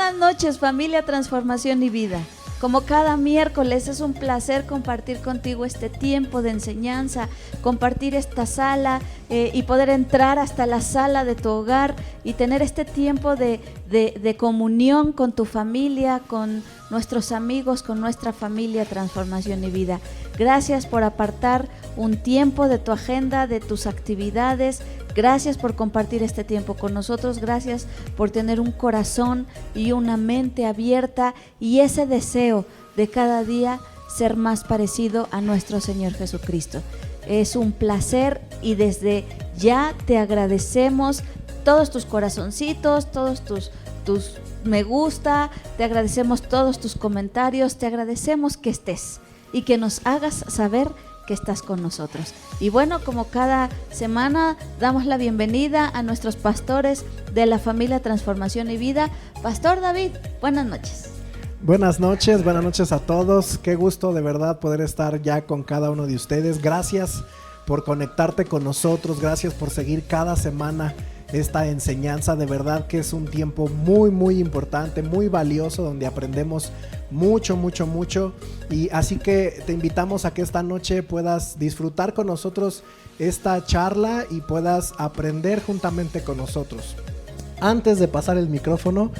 Buenas noches, familia Transformación y Vida. Como cada miércoles es un placer compartir contigo este tiempo de enseñanza, compartir esta sala y poder entrar hasta la sala de tu hogar y tener este tiempo de comunión con tu familia, con nuestros amigos, con nuestra familia Transformación y Vida. Gracias por apartar un tiempo de tu agenda, de tus actividades. Gracias por compartir este tiempo con nosotros, gracias por tener un corazón y una mente abierta y ese deseo de cada día ser más parecido a nuestro Señor Jesucristo. Es un placer y desde ya te agradecemos todos tus corazoncitos, todos tus me gusta, te agradecemos todos tus comentarios, te agradecemos que estés y que nos hagas saber que estás con nosotros. Y bueno, como cada semana damos la bienvenida a nuestros pastores de la familia Transformación y Vida. Pastor David, buenas noches. Buenas noches a todos. Qué gusto de verdad poder estar ya con cada uno de ustedes. Gracias por conectarte con nosotros, gracias por seguir cada semana esta enseñanza. De verdad que es un tiempo muy importante, muy valioso, donde aprendemos mucho y así que te invitamos a que esta noche puedas disfrutar con nosotros esta charla y puedas aprender juntamente con nosotros. Antes de pasar el micrófono,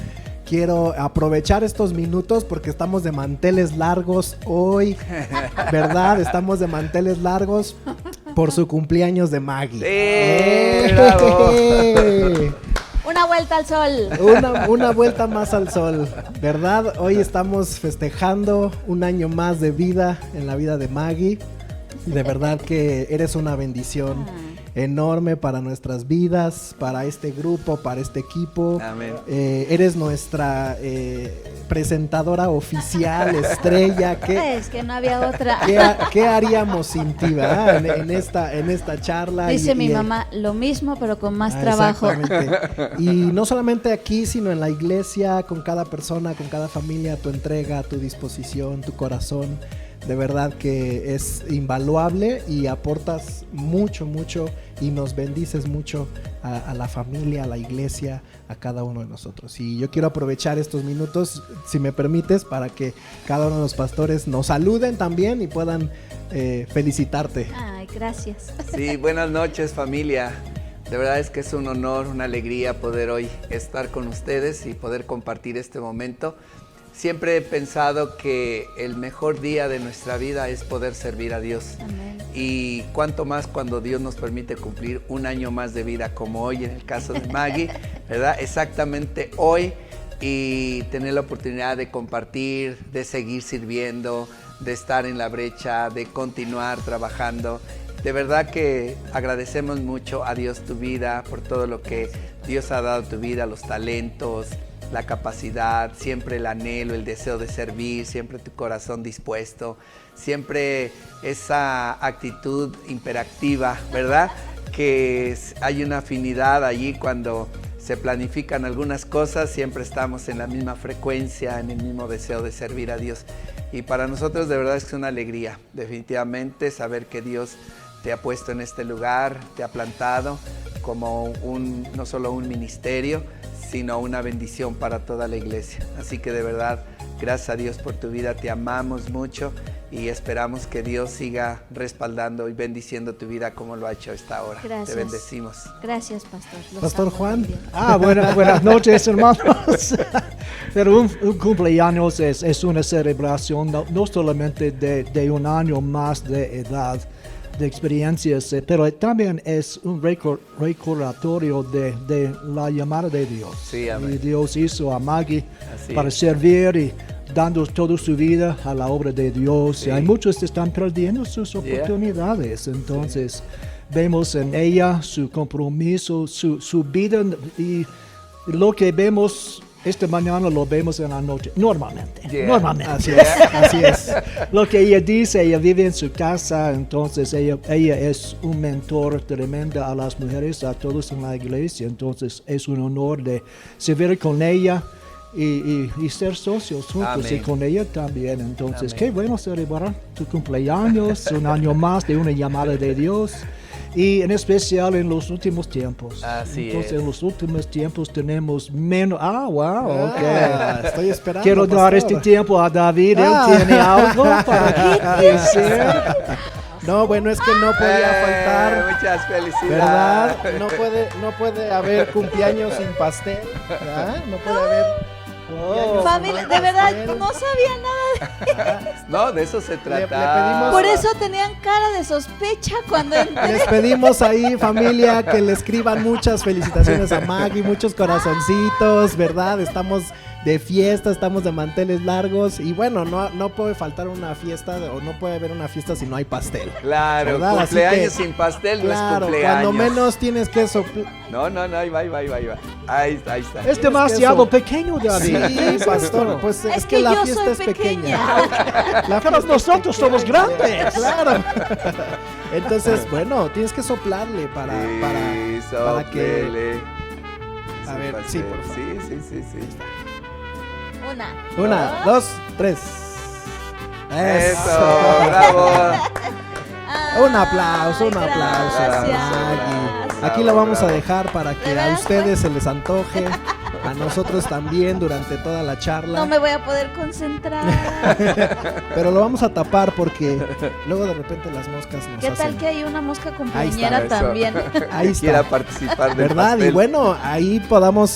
quiero aprovechar estos minutos porque estamos de manteles largos hoy, ¿verdad? Estamos de manteles largos por su cumpleaños de Maggie. ¡Bravo! Una vuelta al sol. Una vuelta más al sol, ¿verdad? Hoy estamos festejando un año más de vida en la vida de Maggie. De verdad que eres una bendición enorme para nuestras vidas, para este grupo, para este equipo. Amén. Eres nuestra presentadora oficial, estrella. Es que no había otra. ¿Qué haríamos sin ti, verdad? En esta charla. Dice mi mamá, lo mismo pero con más trabajo. Exactamente. Y no solamente aquí, sino en la iglesia, con cada persona, con cada familia, tu entrega, tu disposición, tu corazón. De verdad que es invaluable y aportas mucho y nos bendices mucho a la familia, a la iglesia, a cada uno de nosotros. Y yo quiero aprovechar estos minutos, si me permites, para que cada uno de los pastores nos saluden también y puedan felicitarte. Ay, gracias. Sí, buenas noches, familia. De verdad es que es un honor, una alegría poder hoy estar con ustedes y poder compartir este momento. Siempre he pensado que el mejor día de nuestra vida es poder servir a Dios. Amén. Y cuánto más cuando Dios nos permite cumplir un año más de vida, como hoy en el caso de Maggie, ¿verdad? Exactamente hoy, y tener la oportunidad de compartir, de seguir sirviendo, de estar en la brecha, de continuar trabajando. De verdad que agradecemos mucho a Dios tu vida, por todo lo que Dios ha dado a tu vida, los talentos, la capacidad, siempre el anhelo, el deseo de servir, siempre tu corazón dispuesto, siempre esa actitud hiperactiva, ¿verdad? Que hay una afinidad allí cuando se planifican algunas cosas, siempre estamos en la misma frecuencia, en el mismo deseo de servir a Dios. Y para nosotros de verdad es una alegría, definitivamente, saber que Dios te ha puesto en este lugar, te ha plantado como no solo un ministerio, sino una bendición para toda la iglesia. Así que de verdad, gracias a Dios por tu vida, te amamos mucho y esperamos que Dios siga respaldando y bendiciendo tu vida como lo ha hecho hasta ahora. Gracias. Te bendecimos. Gracias, pastor. Pastor Juan. Buenas noches, hermanos. Pero un cumpleaños es una celebración no solamente de un año más de edad, de experiencias, pero también es un recordatorio de la llamada de Dios. Sí, amén. Y Dios hizo a Maggie Así para es. servir y dando toda su vida a la obra de Dios. Sí. Y hay muchos que están perdiendo sus oportunidades. Entonces, vemos en ella su compromiso, su vida, y lo que vemos esta mañana lo vemos en la noche, normalmente. Así es. Lo que ella dice, ella vive en su casa, entonces ella es un mentor tremendo a las mujeres, a todos en la iglesia, entonces es un honor de servir con ella y ser socios juntos. Amén. Y con ella también. Entonces, Amén. qué bueno celebrar tu cumpleaños, un año más de una llamada de Dios. Y en especial en los últimos tiempos. Así Entonces, es. en los últimos tiempos tenemos menos... wow, ok. Estoy esperando. Quiero dar pastor. este tiempo a David. Él tiene algo para decir. No, bueno, es que no podía faltar, Muchas felicidades. ¿verdad? No puede haber cumpleaños sin pastel, ¿verdad? No puede haber cumpleaños sin Familia, de pastel. verdad, no sabía nada. No, de eso se trata. pedimos- Por eso tenían cara de sospecha cuando entré. Les pedimos ahí, familia, que le escriban muchas felicitaciones a Maggie, muchos corazoncitos, ¿verdad? Estamos de fiesta, estamos de manteles largos y bueno, no puede faltar una fiesta o no puede haber una fiesta si no hay pastel. Claro, ¿Verdad? Así cumpleaños que, sin pastel no es Claro, cumpleaños. cuando menos tienes que soplar. No, ahí va. Ahí está. Es demasiado eso. pequeño, David. Sí, pastor, pues Es que la yo fiesta soy es pequeña. pequeña. La Pero fiesta es nosotros somos pequeña. grandes. Claro. Entonces, bueno, tienes que soplarle para que... soplele. A Sin ver, pastel. sí, por favor. Sí. Una, dos, tres. Eso, bravo. Un aplauso, Ay, a gracias. Maggie. Aquí lo vamos a dejar para que ¿De a veras, ustedes se les antoje, a nosotros también durante toda la charla. No me voy a poder concentrar. Pero lo vamos a tapar porque luego de repente las moscas nos ¿Qué tal hacen. que hay una mosca Eso. cumpleañera también? Ahí está. Quiera participar del ¿Verdad? pastel. Y bueno, ahí podamos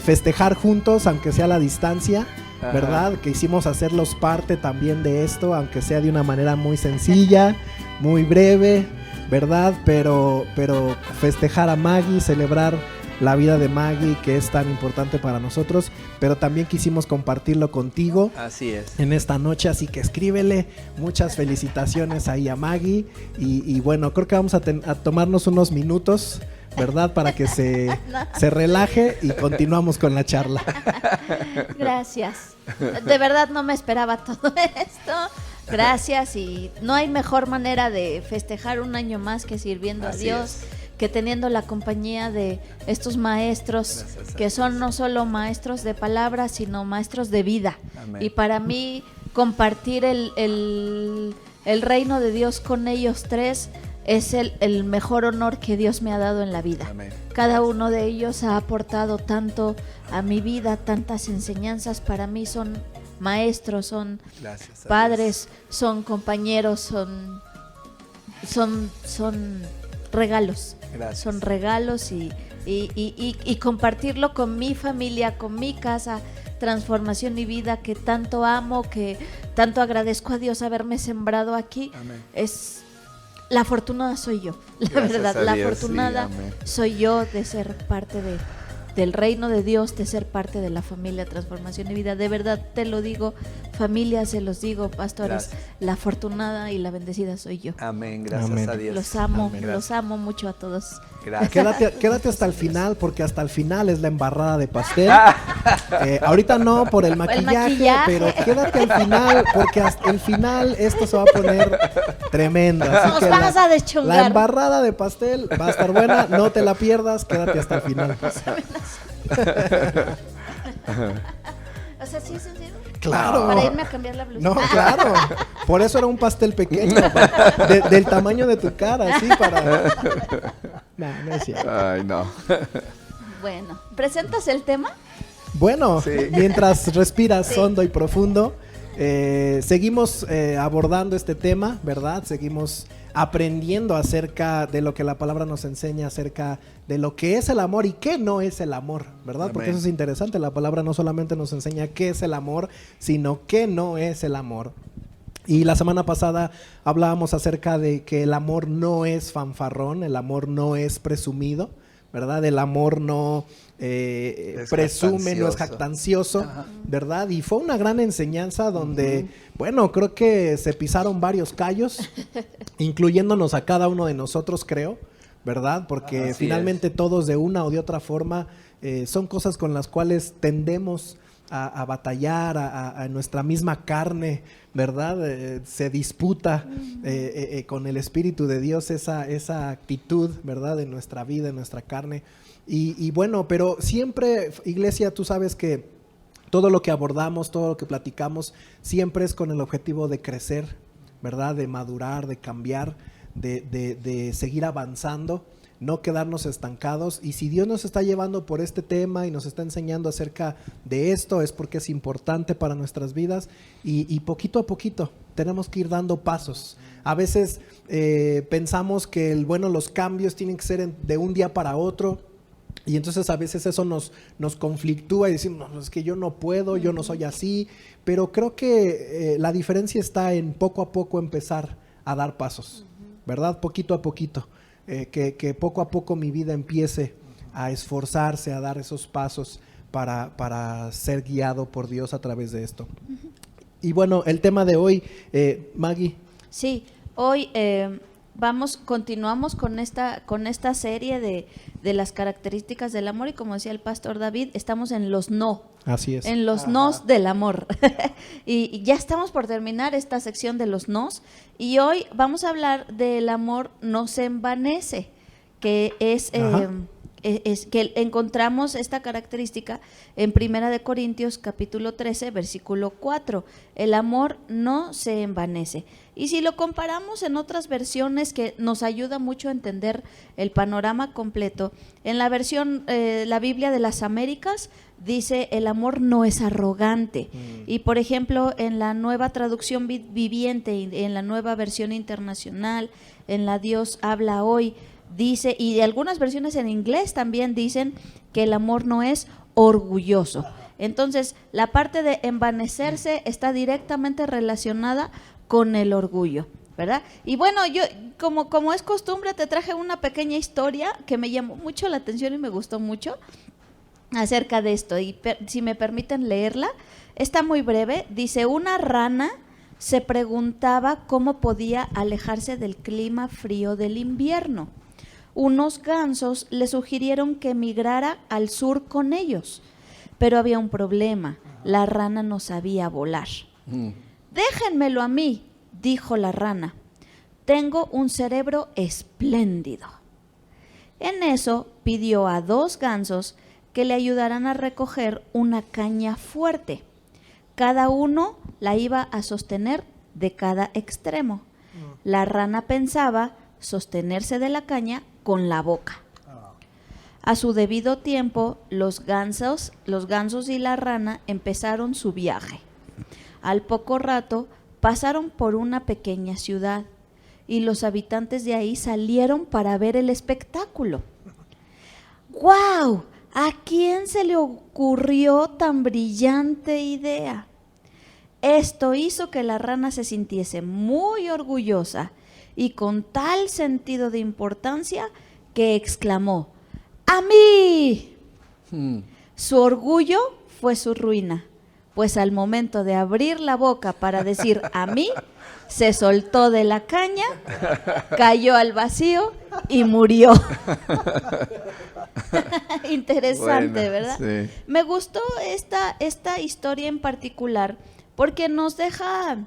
festejar juntos, aunque sea a la distancia, Ajá. ¿verdad? Que hicimos hacerlos parte también de esto, aunque sea de una manera muy sencilla, muy breve, ¿verdad? Pero festejar a Maggie, celebrar la vida de Maggie, que es tan importante para nosotros, pero también quisimos compartirlo contigo Así es. en esta noche, así que escríbele muchas felicitaciones ahí a Maggie y bueno, creo que vamos a tomarnos unos minutos, ¿verdad? Para que se relaje y continuamos con la charla. Gracias. De verdad no me esperaba todo esto. Gracias y no hay mejor manera de festejar un año más que sirviendo Así a Dios, que teniendo la compañía de estos maestros Gracias a que son no solo maestros de palabras, sino maestros de vida. Amén. Y para mí compartir el reino de Dios con ellos tres es el mejor honor que Dios me ha dado en la vida. Amén. Cada uno de ellos ha aportado tanto a mi vida, tantas enseñanzas. Para mí son maestros, son Gracias a padres, son compañeros, son regalos. Gracias. Son regalos y compartirlo con mi familia, con mi casa, Transformación y Vida, que tanto amo, que tanto agradezco a Dios haberme sembrado aquí. Amén. Es la afortunada soy yo, la Gracias verdad, a la Dios, afortunada sí, amén. soy yo de ser parte del reino de Dios, de ser parte de la familia Transformación y Vida. De verdad te lo digo, familia, se los digo, pastores, Gracias. la afortunada y la bendecida soy yo. Amén, gracias Amén. a Dios. Los amo, Amén. los amo mucho a todos. Gracias. Quédate hasta el final, porque hasta el final es la embarrada de pastel. Ahorita no por el maquillaje, pero quédate al final, porque hasta el final esto se va a poner tremendo. Así Nos que vas a deschongar. la embarrada de pastel va a estar buena, no te la pierdas, quédate hasta el final. O sea, ¿sí es en serio? Claro. Para irme a cambiar la blusa. No, claro. Por eso era un pastel pequeño, del tamaño de tu cara, así para... No es cierto. Ay, no. Bueno, ¿presentas el tema? Bueno, Sí. mientras respiras Sí. hondo y profundo, seguimos abordando este tema, ¿verdad? Seguimos aprendiendo acerca de lo que la palabra nos enseña, acerca de lo que es el amor y qué no es el amor, ¿verdad? Porque Amén. eso es interesante, la palabra no solamente nos enseña qué es el amor, sino qué no es el amor. Y la semana pasada hablábamos acerca de que el amor no es fanfarrón, el amor no es presumido, ¿verdad? El amor no presume, no es jactancioso, Ajá. ¿verdad? Y fue una gran enseñanza donde, bueno, creo que se pisaron varios callos, incluyéndonos a cada uno de nosotros, creo, ¿verdad? Porque Así finalmente todos de una o de otra forma son cosas con las cuales tendemos a batallar, a nuestra misma carne, ¿verdad? Se disputa con el Espíritu de Dios esa actitud, ¿verdad? De nuestra vida, de nuestra carne. Y bueno, pero siempre, iglesia, tú sabes que todo lo que abordamos, todo lo que platicamos, siempre es con el objetivo de crecer, ¿verdad? De madurar, de cambiar, de seguir avanzando, no quedarnos estancados. Y si Dios nos está llevando por este tema y nos está enseñando acerca de esto, es porque es importante para nuestras vidas, y poquito a poquito tenemos que ir dando pasos. A veces pensamos que los cambios tienen que ser de un día para otro, y entonces a veces eso nos conflictúa y decimos, no, es que yo no puedo, yo no soy así. Pero creo que la diferencia está en poco a poco empezar a dar pasos, ¿verdad? Poquito a poquito. Que poco a poco mi vida empiece a esforzarse, a dar esos pasos para ser guiado por Dios a través de esto. Y bueno, el tema de hoy, Maggie. Sí, hoy continuamos con esta serie de las características del amor, y como decía el pastor David, estamos en los no. Así es. En los nos del amor. y ya estamos por terminar esta sección de los nos, y hoy vamos a hablar del amor no se envanece, que es que encontramos esta característica en 1 Corintios capítulo 13, versículo 4. El amor no se envanece. Y si lo comparamos en otras versiones, que nos ayuda mucho a entender el panorama completo, en la versión, la Biblia de las Américas, dice: el amor no es arrogante. Y por ejemplo, en la Nueva Traducción Viviente, en la Nueva Versión Internacional, en la Dios Habla Hoy, dice, y de algunas versiones en inglés también dicen que el amor no es orgulloso. Entonces, la parte de envanecerse está directamente relacionada con el orgullo, ¿verdad? Y bueno, yo, como es costumbre, te traje una pequeña historia que me llamó mucho la atención y me gustó mucho acerca de esto, y si me permiten leerla, está muy breve. Dice: una rana se preguntaba cómo podía alejarse del clima frío del invierno. Unos gansos le sugirieron que migrara al sur con ellos, pero había un problema: la rana no sabía volar. Déjenmelo a mí, dijo la rana, tengo un cerebro espléndido. En eso pidió a 2 gansos que le ayudaran a recoger una caña fuerte. Cada uno la iba a sostener de cada extremo. La rana pensaba sostenerse de la caña con la boca. A su debido tiempo, los gansos y la rana empezaron su viaje. Al poco rato pasaron por una pequeña ciudad, y los habitantes de ahí salieron para ver el espectáculo. ¡Guau! ¿A quién se le ocurrió tan brillante idea? Esto hizo que la rana se sintiese muy orgullosa y con tal sentido de importancia que exclamó: ¡a mí! Su orgullo fue su ruina, pues al momento de abrir la boca para decir "a mí", se soltó de la caña, cayó al vacío y murió. Interesante, Bueno, ¿verdad? sí. Me gustó esta historia en particular porque nos deja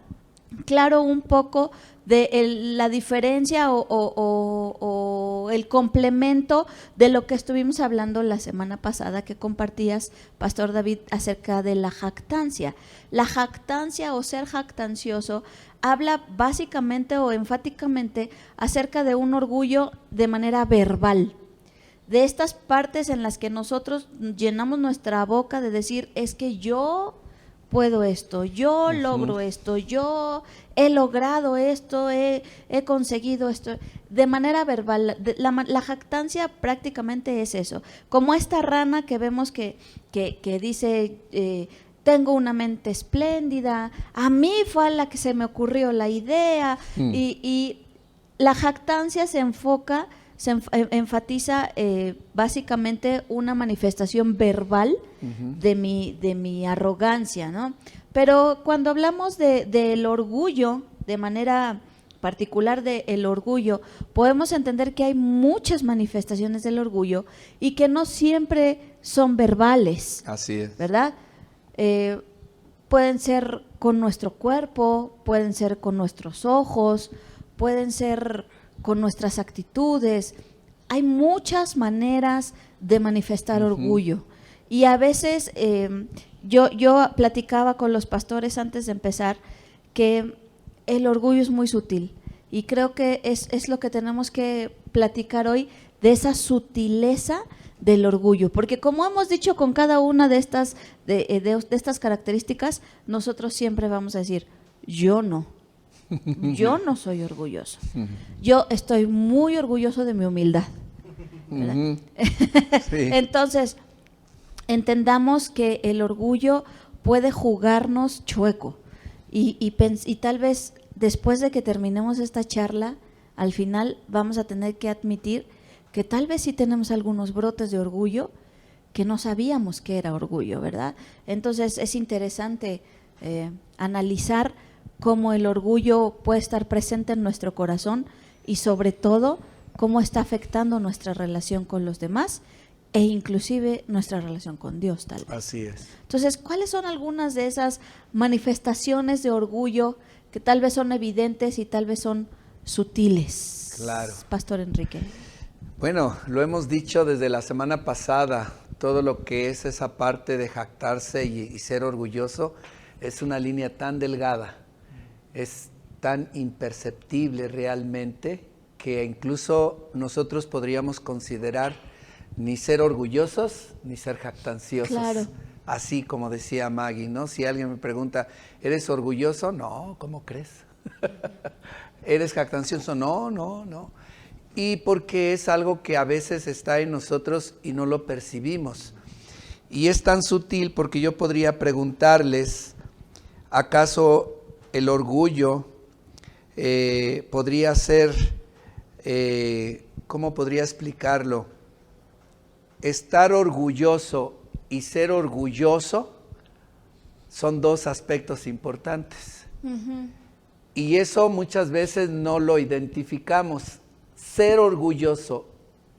claro un poco de la diferencia o el complemento de lo que estuvimos hablando la semana pasada, que compartías, Pastor David, acerca de la jactancia. La jactancia o ser jactancioso habla básicamente o enfáticamente acerca de un orgullo de manera verbal, de estas partes en las que nosotros llenamos nuestra boca de decir: es que yo puedo esto, yo logro esto, yo he logrado esto, he conseguido esto, de manera verbal. La jactancia prácticamente es eso, como esta rana que vemos que dice: tengo una mente espléndida, a mí fue a la que se me ocurrió la idea. Y la jactancia se enfatiza básicamente una manifestación verbal de mi arrogancia, ¿no? Pero cuando hablamos del orgullo, de manera particular del orgullo, podemos entender que hay muchas manifestaciones del orgullo y que no siempre son verbales. Así es. ¿Verdad? Pueden ser con nuestro cuerpo, pueden ser con nuestros ojos, pueden ser con nuestras actitudes. Hay muchas maneras de manifestar orgullo. Y a veces yo platicaba con los pastores antes de empezar que el orgullo es muy sutil Y creo que es lo que tenemos que platicar hoy, de esa sutileza del orgullo, porque como hemos dicho con cada una de estas estas características, nosotros siempre vamos a decir, yo no soy orgulloso, yo estoy muy orgulloso de mi humildad, ¿verdad? Sí. Entonces, entendamos que el orgullo puede jugarnos chueco y tal vez después de que terminemos esta charla, al final vamos a tener que admitir que tal vez sí tenemos algunos brotes de orgullo que no sabíamos que era orgullo, ¿verdad? Entonces es interesante analizar cómo el orgullo puede estar presente en nuestro corazón y sobre todo cómo está afectando nuestra relación con los demás e inclusive nuestra relación con Dios, tal vez. Así es. Entonces, ¿cuáles son algunas de esas manifestaciones de orgullo que tal vez son evidentes y tal vez son sutiles? Claro. Pastor Enrique. Bueno, lo hemos dicho desde la semana pasada, todo lo que es esa parte de jactarse y ser orgulloso es una línea tan delgada, es tan imperceptible realmente que incluso nosotros podríamos considerar ni ser orgullosos ni ser jactanciosos. Claro. Así como decía Maggie, ¿no? Si alguien me pregunta, ¿eres orgulloso? No, ¿cómo crees? ¿Eres jactancioso? No. Y porque es algo que a veces está en nosotros y no lo percibimos. Y es tan sutil porque yo podría preguntarles, ¿acaso el orgullo podría ser, ¿cómo podría explicarlo? Estar orgulloso y ser orgulloso son dos aspectos importantes. Uh-huh. Y eso muchas veces no lo identificamos. Ser orgulloso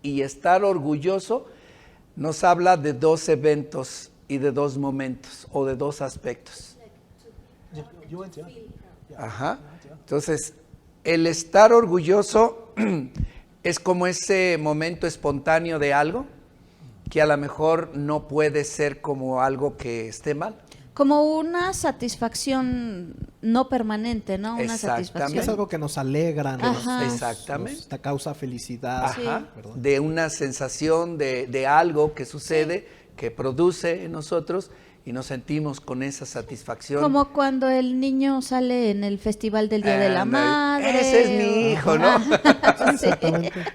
y estar orgulloso nos habla de dos eventos y de dos momentos o de dos aspectos. Ajá. Entonces, el estar orgulloso es como ese momento espontáneo de algo que a lo mejor no puede ser como algo que esté mal. Como una satisfacción no permanente, ¿no? Una satisfacción. Es algo que nos alegra, exactamente. Nos causa felicidad. Ajá. De una sensación de algo que sucede, que produce en nosotros y nos sentimos con esa satisfacción. Como cuando el niño sale en el Festival del Día de la Madre. Ese es mi hijo, ¿no? Sí.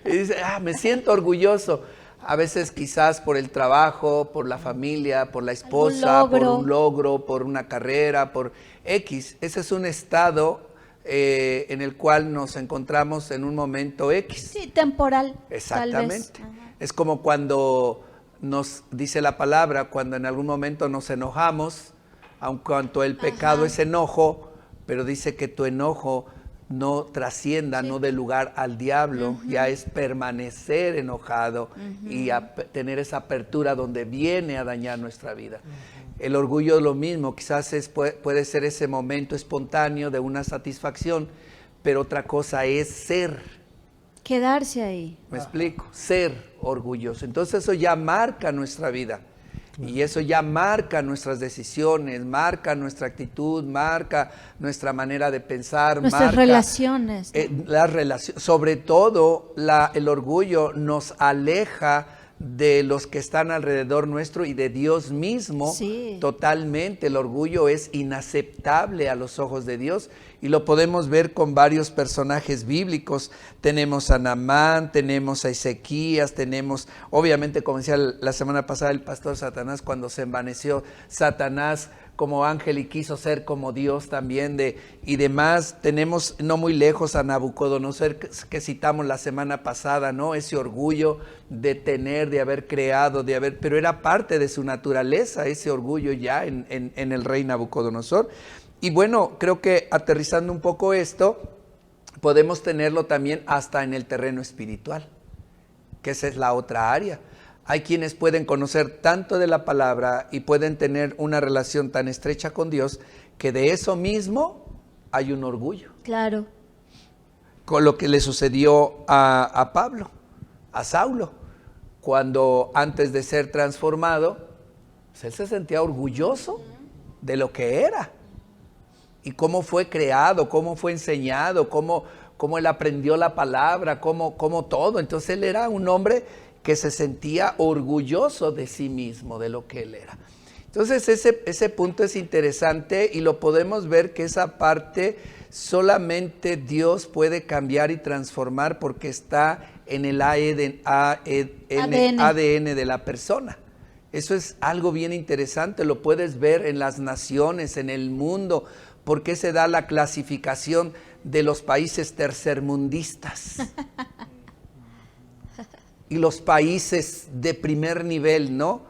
Y dice, me siento orgulloso. A veces quizás por el trabajo, por la familia, por la esposa, por un logro, por una carrera, por X. Ese es un estado en el cual nos encontramos en un momento X. Sí, temporal. Exactamente. Es como cuando nos dice la palabra, cuando en algún momento nos enojamos, aun cuanto el pecado es enojo, pero dice que tu enojo no trascienda, no dé lugar al diablo, ya es permanecer enojado y tener esa apertura donde viene a dañar nuestra vida. El orgullo es lo mismo, quizás puede ser ese momento espontáneo de una satisfacción, pero otra cosa es ser. Quedarse ahí. ¿Me explico? Ser orgulloso. Entonces eso ya marca nuestra vida. Y eso ya marca nuestras decisiones, marca nuestra actitud, marca nuestra manera de pensar, nuestras relaciones. Las relaciones, sobre todo el orgullo nos aleja de los que están alrededor nuestro y de Dios mismo. Sí. Totalmente, el orgullo es inaceptable a los ojos de Dios y lo podemos ver con varios personajes bíblicos. Tenemos a Naamán, tenemos a Ezequías, tenemos, obviamente, como decía la semana pasada el pastor, Satanás, cuando se envaneció Satanás como ángel y quiso ser como Dios también y demás. Tenemos no muy lejos a Nabucodonosor que citamos la semana pasada, ¿no? Ese orgullo de tener, de haber creado, pero era parte de su naturaleza ese orgullo ya en el rey Nabucodonosor. Y bueno, creo que aterrizando un poco esto, podemos tenerlo también hasta en el terreno espiritual, que esa es la otra área. Hay quienes pueden conocer tanto de la palabra y pueden tener una relación tan estrecha con Dios que de eso mismo hay un orgullo. Claro. Con lo que le sucedió a Pablo, a Saulo, cuando antes de ser transformado, pues él se sentía orgulloso de lo que era. Y cómo fue creado, cómo fue enseñado, cómo cómo él aprendió la palabra, cómo todo. Entonces él era un hombre que se sentía orgulloso de sí mismo, de lo que él era. Entonces ese punto es interesante y lo podemos ver que esa parte solamente Dios puede cambiar y transformar porque está en el ADN de la persona. Eso es algo bien interesante, lo puedes ver en las naciones, en el mundo, porque se da la clasificación de los países tercermundistas y los países de primer nivel, ¿no?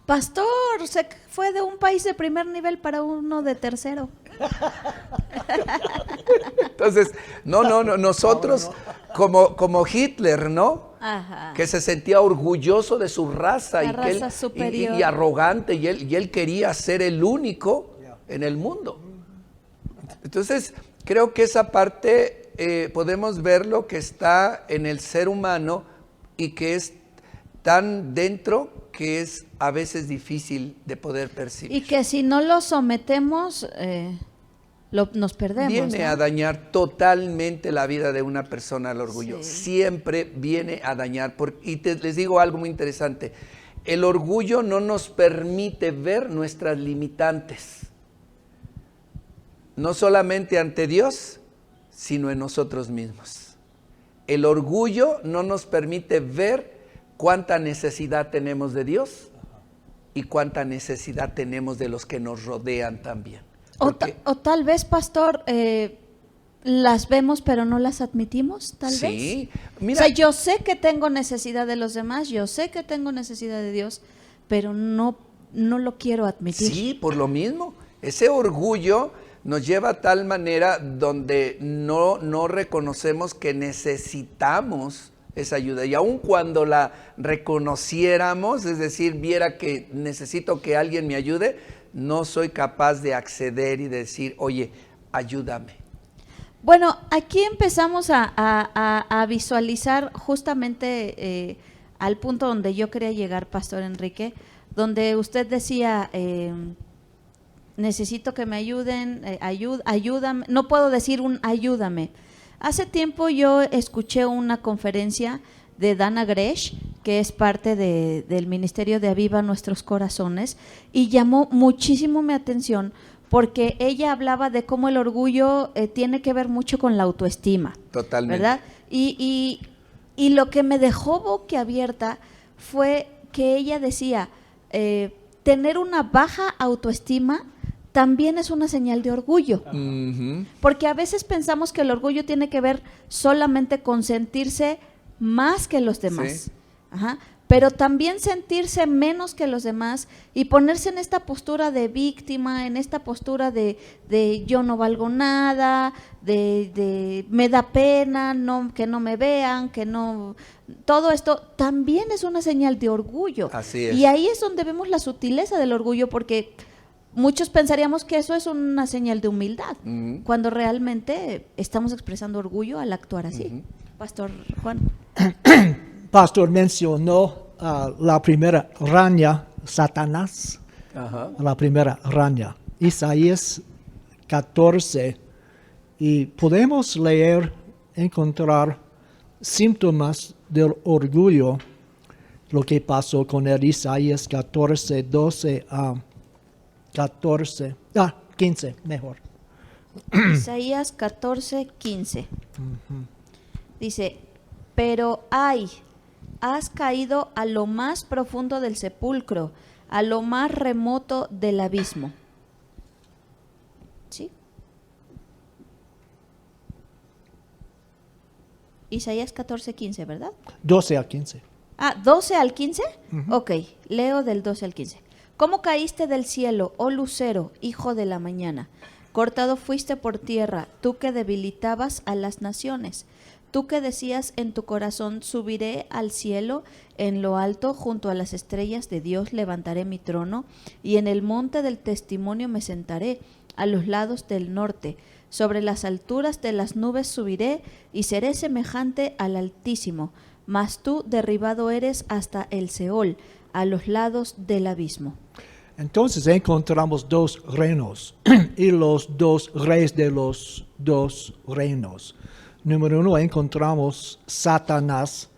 Pastor, se fue de un país de primer nivel para uno de tercero. Entonces, nosotros como Hitler, ¿no? Ajá. Que se sentía orgulloso de su raza, La raza superior. y arrogante, y él quería ser el único en el mundo. Entonces, creo que esa parte podemos ver lo que está en el ser humano y que es tan dentro que es a veces difícil de poder percibir. Y que si no lo sometemos, nos perdemos. Viene ¿no? a dañar totalmente la vida de una persona el orgullo. Sí. Siempre viene a dañar. Les digo algo muy interesante. El orgullo no nos permite ver nuestras limitantes. No solamente ante Dios, sino en nosotros mismos. El orgullo no nos permite ver cuánta necesidad tenemos de Dios y cuánta necesidad tenemos de los que nos rodean también. O tal vez, pastor, las vemos pero no las admitimos, tal vez. Sí, mira. O sea, yo sé que tengo necesidad de los demás, yo sé que tengo necesidad de Dios, pero no lo quiero admitir. Sí, por lo mismo. Ese orgullo nos lleva a tal manera donde no reconocemos que necesitamos esa ayuda. Y aun cuando la reconociéramos, es decir, viera que necesito que alguien me ayude, no soy capaz de acceder y decir, oye, ayúdame. Bueno, aquí empezamos a visualizar justamente al punto donde yo quería llegar, Pastor Enrique, donde usted decía, necesito que me ayuden, ayúdame, no puedo decir un ayúdame. Hace tiempo yo escuché una conferencia de Dana Gresh, que es parte del Ministerio de Aviva Nuestros Corazones, y llamó muchísimo mi atención porque ella hablaba de cómo el orgullo tiene que ver mucho con la autoestima. Totalmente. ¿Verdad? Y lo que me dejó boquiabierta fue que ella decía, tener una baja autoestima también es una señal de orgullo. Uh-huh. Porque a veces pensamos que el orgullo tiene que ver solamente con sentirse más que los demás. Sí. Ajá. Pero también sentirse menos que los demás y ponerse en esta postura de víctima, en esta postura de yo no valgo nada, de me da pena, que no me vean, que no... Todo esto también es una señal de orgullo. Así es. Y ahí es donde vemos la sutileza del orgullo, porque muchos pensaríamos que eso es una señal de humildad, cuando realmente estamos expresando orgullo al actuar así. Pastor Juan. Pastor mencionó la primera raña, Satanás. Ajá. La primera raña, Isaías 14. Y podemos encontrar síntomas del orgullo, lo que pasó con el Isaías 14, 12 a 15, mejor. Isaías 14, 15. Dice, pero ay, has caído a lo más profundo del sepulcro, a lo más remoto del abismo. ¿Sí? Isaías 14, 15, ¿verdad? 12 a 15. 12 al 15. Ok, leo del 12 al 15. ¿Cómo caíste del cielo, oh lucero, hijo de la mañana? Cortado fuiste por tierra, tú que debilitabas a las naciones. Tú que decías en tu corazón, subiré al cielo, en lo alto, junto a las estrellas de Dios levantaré mi trono, y en el monte del testimonio me sentaré, a los lados del norte. Sobre las alturas de las nubes subiré, y seré semejante al Altísimo. Mas tú derribado eres hasta el Seol, a los lados del abismo. Entonces encontramos dos reinos y los dos reyes de los dos reinos. número 1, encontramos Satanás.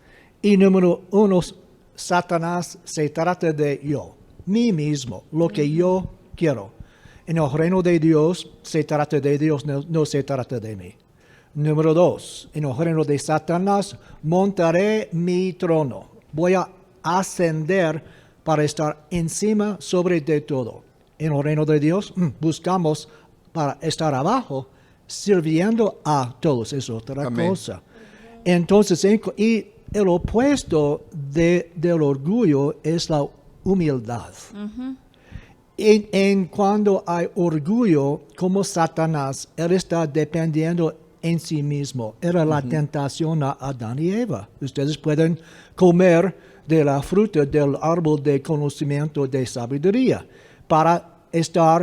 Y número 1, Satanás se trata de yo, mí mismo, lo que yo quiero. En el reino de Dios se trata de Dios, no se trata de mí. Número 2, en el reino de Satanás montaré mi trono. Voy a ascender para estar encima sobre de todo. En el reino de Dios buscamos para estar abajo, sirviendo a todos. Es otra cosa. Entonces, y el opuesto del orgullo es la humildad. En cuando hay orgullo, como Satanás, él está dependiendo en sí mismo. Era la tentación a Adán y Eva. Ustedes pueden comer de la fruta del árbol de conocimiento de sabiduría para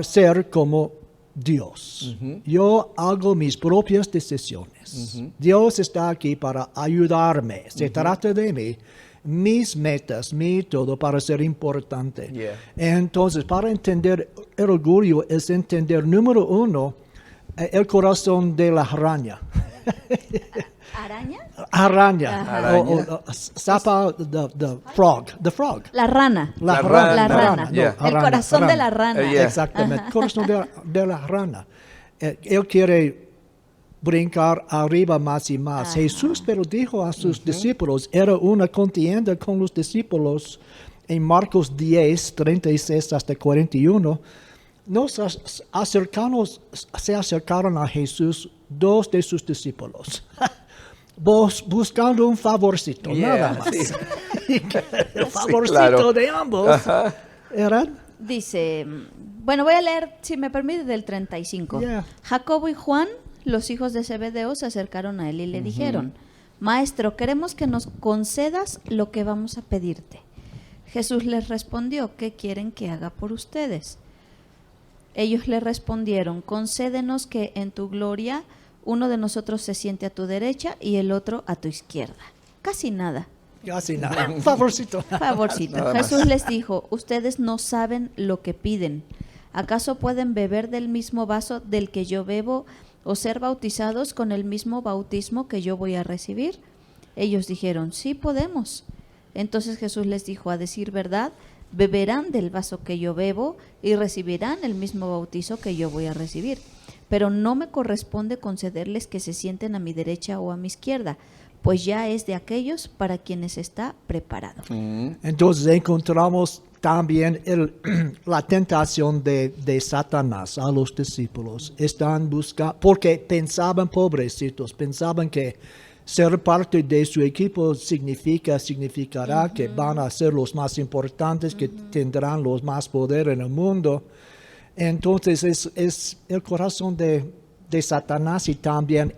ser como Dios. Yo hago mis propias decisiones. Dios está aquí para ayudarme. Se trata de mí, mis metas, mi todo para ser importante. Entonces, para entender el orgullo es entender, número 1, el corazón de la araña. ¿Araña? Araña. Sapa, the frog. La rana. La rana. rana. El corazón de la rana. Exactamente, el corazón de la rana. Él quiere brincar arriba más y más. Jesús pero dijo a sus discípulos, era una contienda con los discípulos en Marcos 10, 36 hasta 41. Se acercaron a Jesús 2 de sus discípulos, buscando un favorcito, nada más. Sí. El favorcito de ambos eran. Dice, bueno, voy a leer, si me permite, del 35. Jacobo y Juan, los hijos de Zebedeo, se acercaron a él y le dijeron, Maestro, queremos que nos concedas lo que vamos a pedirte. Jesús les respondió, ¿qué quieren que haga por ustedes? Ellos le respondieron, concédenos que en tu gloria uno de nosotros se siente a tu derecha y el otro a tu izquierda. Casi nada. Casi nada. Favorcito. Jesús les dijo, ustedes no saben lo que piden. ¿Acaso pueden beber del mismo vaso del que yo bebo o ser bautizados con el mismo bautismo que yo voy a recibir? Ellos dijeron, sí podemos. Entonces Jesús les dijo, a decir verdad, beberán del vaso que yo bebo y recibirán el mismo bautizo que yo voy a recibir. Pero no me corresponde concederles que se sienten a mi derecha o a mi izquierda, pues ya es de aquellos para quienes está preparado. Entonces encontramos también la tentación de Satanás a los discípulos. Están buscando, porque pensaban, pobrecitos, pensaban que ser parte de su equipo significará que van a ser los más importantes, que tendrán los más poder en el mundo. Entonces es el corazón de Satanás y también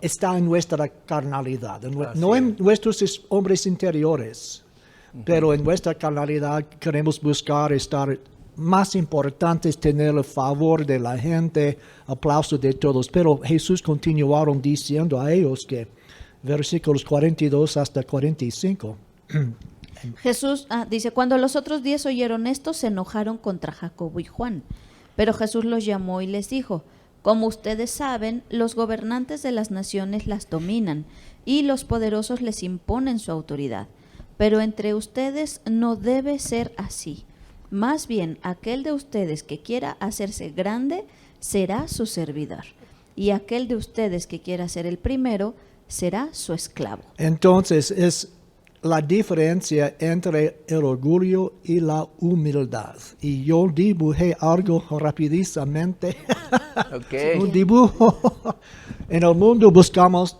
está en nuestra carnalidad, no en nuestros hombres interiores, pero en nuestra carnalidad queremos buscar estar más importantes, tener el favor de la gente, aplauso de todos. Pero Jesús continuaron diciendo a ellos que, versículos 42 hasta 45. Jesús dice, cuando los otros 10 oyeron esto, se enojaron contra Jacobo y Juan. Pero Jesús los llamó y les dijo, como ustedes saben, los gobernantes de las naciones las dominan y los poderosos les imponen su autoridad. Pero entre ustedes no debe ser así. Más bien, aquel de ustedes que quiera hacerse grande será su servidor, y aquel de ustedes que quiera ser el primero será su esclavo. Entonces es la diferencia entre el orgullo y la humildad. Y yo dibujé algo rapidísimamente. Un dibujo. En el mundo buscamos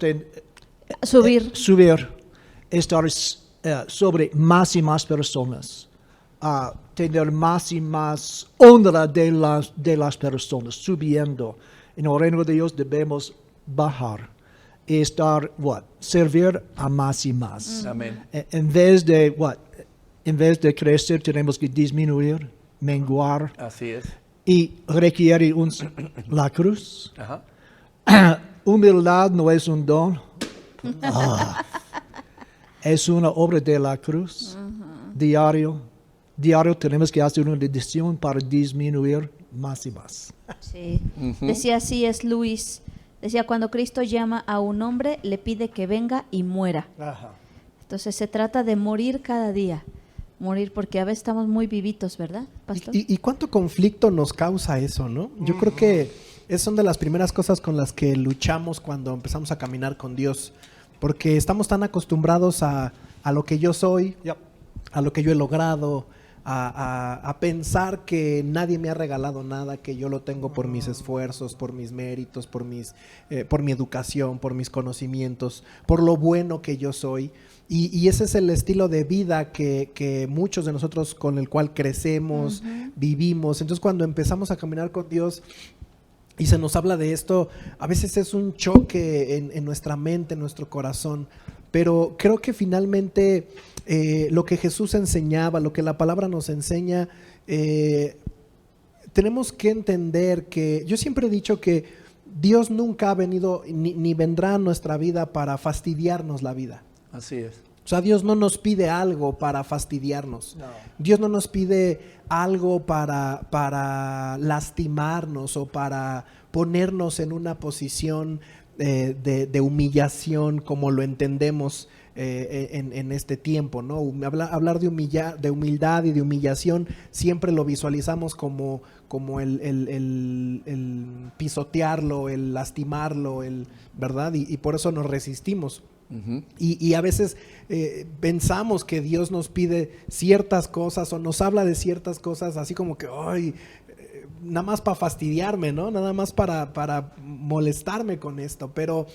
subir, estar sobre más y más personas. Tener más y más honra de las personas, subiendo. En el reino de Dios debemos bajar y servir a más y más. Amén. En vez de crecer, tenemos que disminuir, menguar. Así es. Y requiere la cruz. Humildad no es un don. Es una obra de la cruz. Diario tenemos que hacer una decisión para disminuir más y más. Sí. Decía así es Luis. Decía, cuando Cristo llama a un hombre, le pide que venga y muera. Ajá. Entonces se trata de morir cada día. Morir porque a veces estamos muy vivitos, ¿verdad, pastor? ¿Y cuánto conflicto nos causa eso, no? Yo creo que son de las primeras cosas con las que luchamos cuando empezamos a caminar con Dios. Porque estamos tan acostumbrados a lo que yo soy, Yep. a lo que yo he logrado, a pensar que nadie me ha regalado nada, que yo lo tengo por mis esfuerzos, por mis méritos, por mi educación, por mis conocimientos, por lo bueno que yo soy. Y ese es el estilo de vida que muchos de nosotros con el cual crecemos, vivimos. Entonces cuando empezamos a caminar con Dios y se nos habla de esto, a veces es un choque en nuestra mente, en nuestro corazón. Pero creo que finalmente lo que Jesús enseñaba, lo que la palabra nos enseña, tenemos que entender que yo siempre he dicho que Dios nunca ha venido ni vendrá a nuestra vida para fastidiarnos la vida. Así es. O sea, Dios no nos pide algo para fastidiarnos. No. Dios no nos pide algo para lastimarnos o para ponernos en una posición de humillación como lo entendemos en este tiempo, ¿no? Hablar de humildad y de humillación siempre lo visualizamos como el pisotearlo, el lastimarlo, ¿verdad? Y por eso nos resistimos. Y a veces pensamos que Dios nos pide ciertas cosas o nos habla de ciertas cosas así como que, ay, nada más para fastidiarme, ¿no? Nada más para molestarme con esto, pero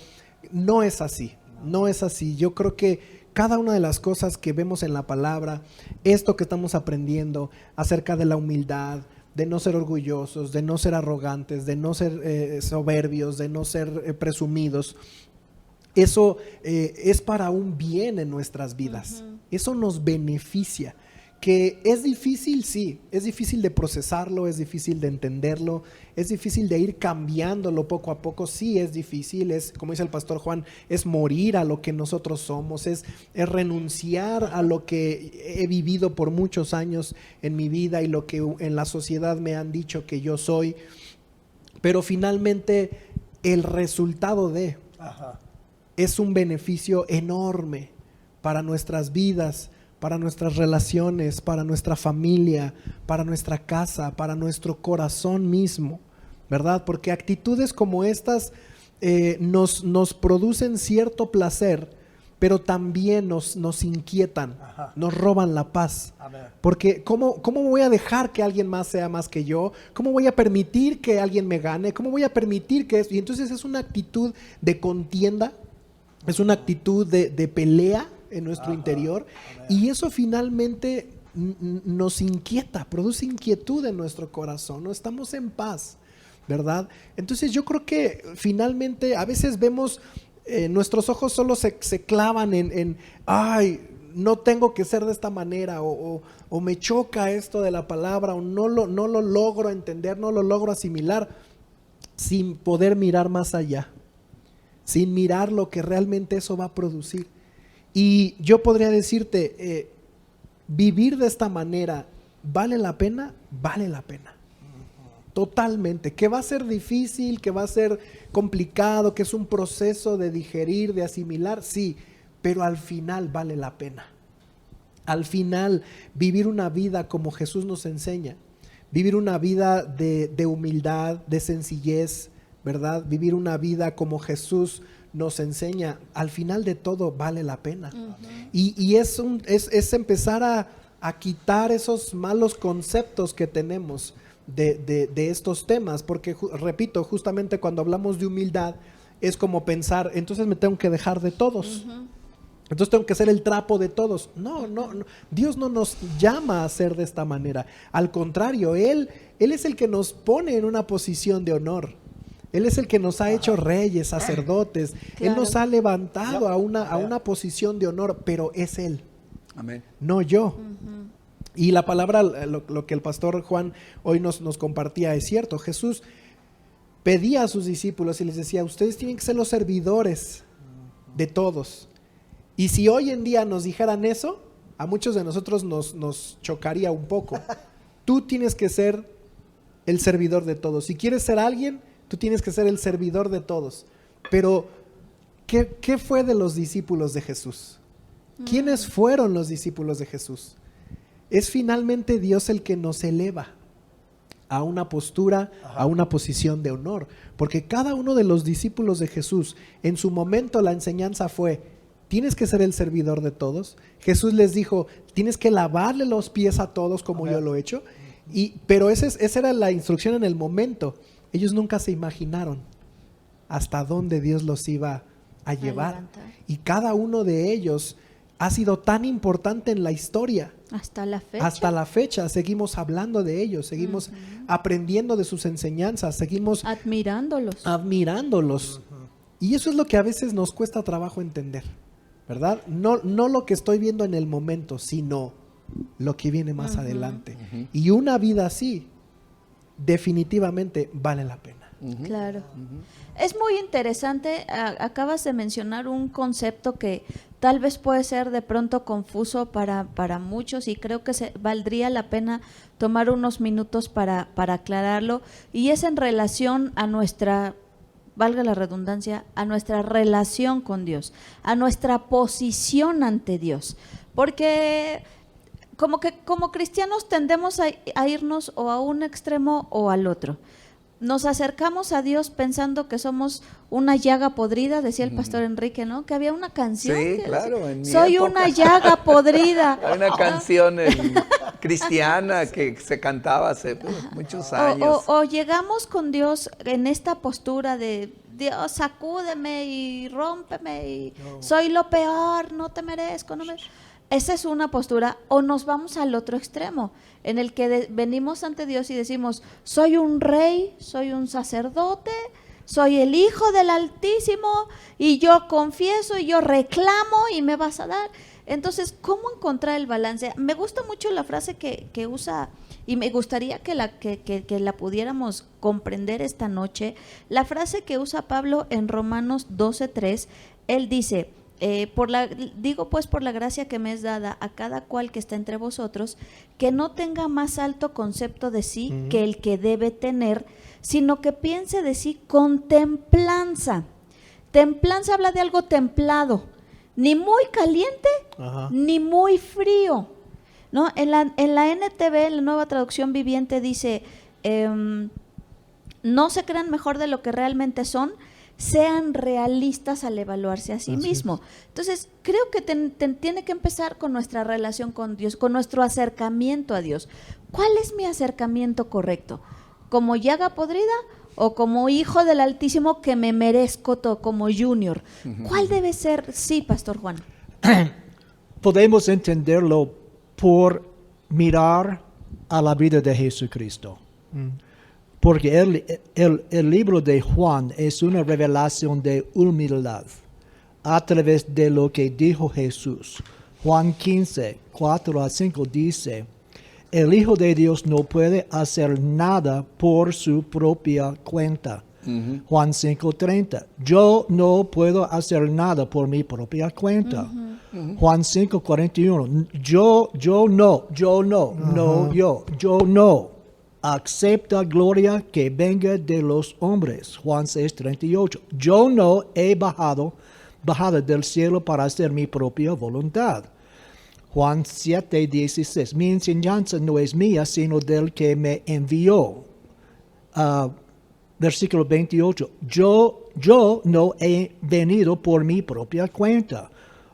no es así, no es así. Yo creo que cada una de las cosas que vemos en la palabra, esto que estamos aprendiendo acerca de la humildad, de no ser orgullosos, de no ser arrogantes, de no ser soberbios, de no ser presumidos, eso es para un bien en nuestras vidas. Eso nos beneficia. Que es difícil, sí, es difícil de procesarlo, es difícil de entenderlo, es difícil de ir cambiándolo poco a poco, sí es difícil, es, como dice el pastor Juan, es morir a lo que nosotros somos, es renunciar a lo que he vivido por muchos años en mi vida y lo que en la sociedad me han dicho que yo soy, pero finalmente el resultado es un beneficio enorme para nuestras vidas, para nuestras relaciones, para nuestra familia, para nuestra casa, para nuestro corazón mismo, ¿verdad? Porque actitudes como estas nos producen cierto placer, pero también nos inquietan, nos roban la paz. Porque ¿cómo voy a dejar que alguien más sea más que yo? ¿Cómo voy a permitir que alguien me gane? ¿Cómo voy a permitir que esto? Y entonces es una actitud de contienda, es una actitud de pelea en nuestro interior, y eso finalmente nos inquieta, produce inquietud en nuestro corazón, no estamos en paz, ¿verdad? Entonces yo creo que finalmente a veces vemos nuestros ojos solo se clavan en ay, no tengo que ser de esta manera, o me choca esto de la palabra, o no lo logro entender, no lo logro asimilar, sin poder mirar más allá, sin mirar lo que realmente eso va a producir. Y yo podría decirte, vivir de esta manera, ¿vale la pena? Vale la pena. Totalmente. Que va a ser difícil, que va a ser complicado, que es un proceso de digerir, de asimilar, sí, pero al final vale la pena. Al final, vivir una vida como Jesús nos enseña, vivir una vida de humildad, de sencillez, ¿verdad? Vivir una vida como Jesús nos enseña, al final de todo vale la pena. Y es empezar a quitar esos malos conceptos que tenemos de estos temas, porque repito, justamente cuando hablamos de humildad es como pensar, entonces me tengo que dejar de todos, entonces tengo que ser el trapo de todos. No, Dios no nos llama a ser de esta manera, al contrario, Él es el que nos pone en una posición de honor. Él es el que nos ha hecho reyes, sacerdotes. Claro. Él nos ha levantado a una posición de honor, pero es Él. Amén. No yo. Y la palabra, lo que el pastor Juan hoy nos compartía es cierto. Jesús pedía a sus discípulos y les decía, ustedes tienen que ser los servidores de todos. Y si hoy en día nos dijeran eso, a muchos de nosotros nos chocaría un poco. Tú tienes que ser el servidor de todos. Si quieres ser alguien, tú tienes que ser el servidor de todos. Pero, ¿qué fue de los discípulos de Jesús? ¿Quiénes fueron los discípulos de Jesús? Es finalmente Dios el que nos eleva a una postura, a una posición de honor. Porque cada uno de los discípulos de Jesús, en su momento la enseñanza fue, tienes que ser el servidor de todos. Jesús les dijo, tienes que lavarle los pies a todos como yo lo he hecho. Pero esa era la instrucción en el momento. Ellos nunca se imaginaron hasta dónde Dios los iba a llevar. Y cada uno de ellos ha sido tan importante en la historia. Hasta la fecha. Hasta la fecha seguimos hablando de ellos, seguimos aprendiendo de sus enseñanzas, seguimos admirándolos. Y eso es lo que a veces nos cuesta trabajo entender, ¿verdad? No lo que estoy viendo en el momento, sino lo que viene más adelante. Y una vida así definitivamente vale la pena. Claro. Es muy interesante, acabas de mencionar un concepto que tal vez puede ser de pronto confuso para muchos, y creo que valdría la pena tomar unos minutos para aclararlo, y es en relación a nuestra, valga la redundancia, a nuestra relación con Dios, a nuestra posición ante Dios, porque como cristianos tendemos a irnos o a un extremo o al otro. Nos acercamos a Dios pensando que somos una llaga podrida, decía el pastor Enrique, ¿no? Que había una canción. Sí, que claro. decía, soy época. Una llaga podrida. Hay una canción cristiana que se cantaba hace muchos años. O llegamos con Dios en esta postura de Dios, sacúdeme y rómpeme y soy lo peor, no te merezco, no me... Esa es una postura, o nos vamos al otro extremo, en el que venimos ante Dios y decimos, soy un rey, soy un sacerdote, soy el Hijo del Altísimo, y yo confieso y yo reclamo y me vas a dar. Entonces, ¿cómo encontrar el balance? Me gusta mucho la frase que usa, y me gustaría que la pudiéramos comprender esta noche, la frase que usa Pablo en Romanos 12:3, él dice, por la gracia que me es dada a cada cual que está entre vosotros, que no tenga más alto concepto de sí que el que debe tener, sino que piense de sí con templanza. Templanza habla de algo templado, ni muy caliente, ni muy frío, ¿no? En la NTV, la Nueva Traducción Viviente, dice, no se crean mejor de lo que realmente son, sean realistas al evaluarse a sí mismo. Entonces, creo que tiene que empezar con nuestra relación con Dios, con nuestro acercamiento a Dios. ¿Cuál es mi acercamiento correcto? ¿Como llaga podrida o como hijo del Altísimo que me merezco todo, como junior? ¿Cuál debe ser? Sí, Pastor Juan. Podemos entenderlo por mirar a la vida de Jesucristo. Porque el libro de Juan es una revelación de humildad a través de lo que dijo Jesús. Juan 15, 4-5 dice, el Hijo de Dios no puede hacer nada por su propia cuenta. Juan 5:30, yo no puedo hacer nada por mi propia cuenta. Juan 5:41, yo no. Acepta gloria que venga de los hombres. Juan 6:38. Yo no he bajado del cielo para hacer mi propia voluntad. Juan 7:16. Mi enseñanza no es mía, sino del que me envió. Versículo 28. Yo no he venido por mi propia cuenta.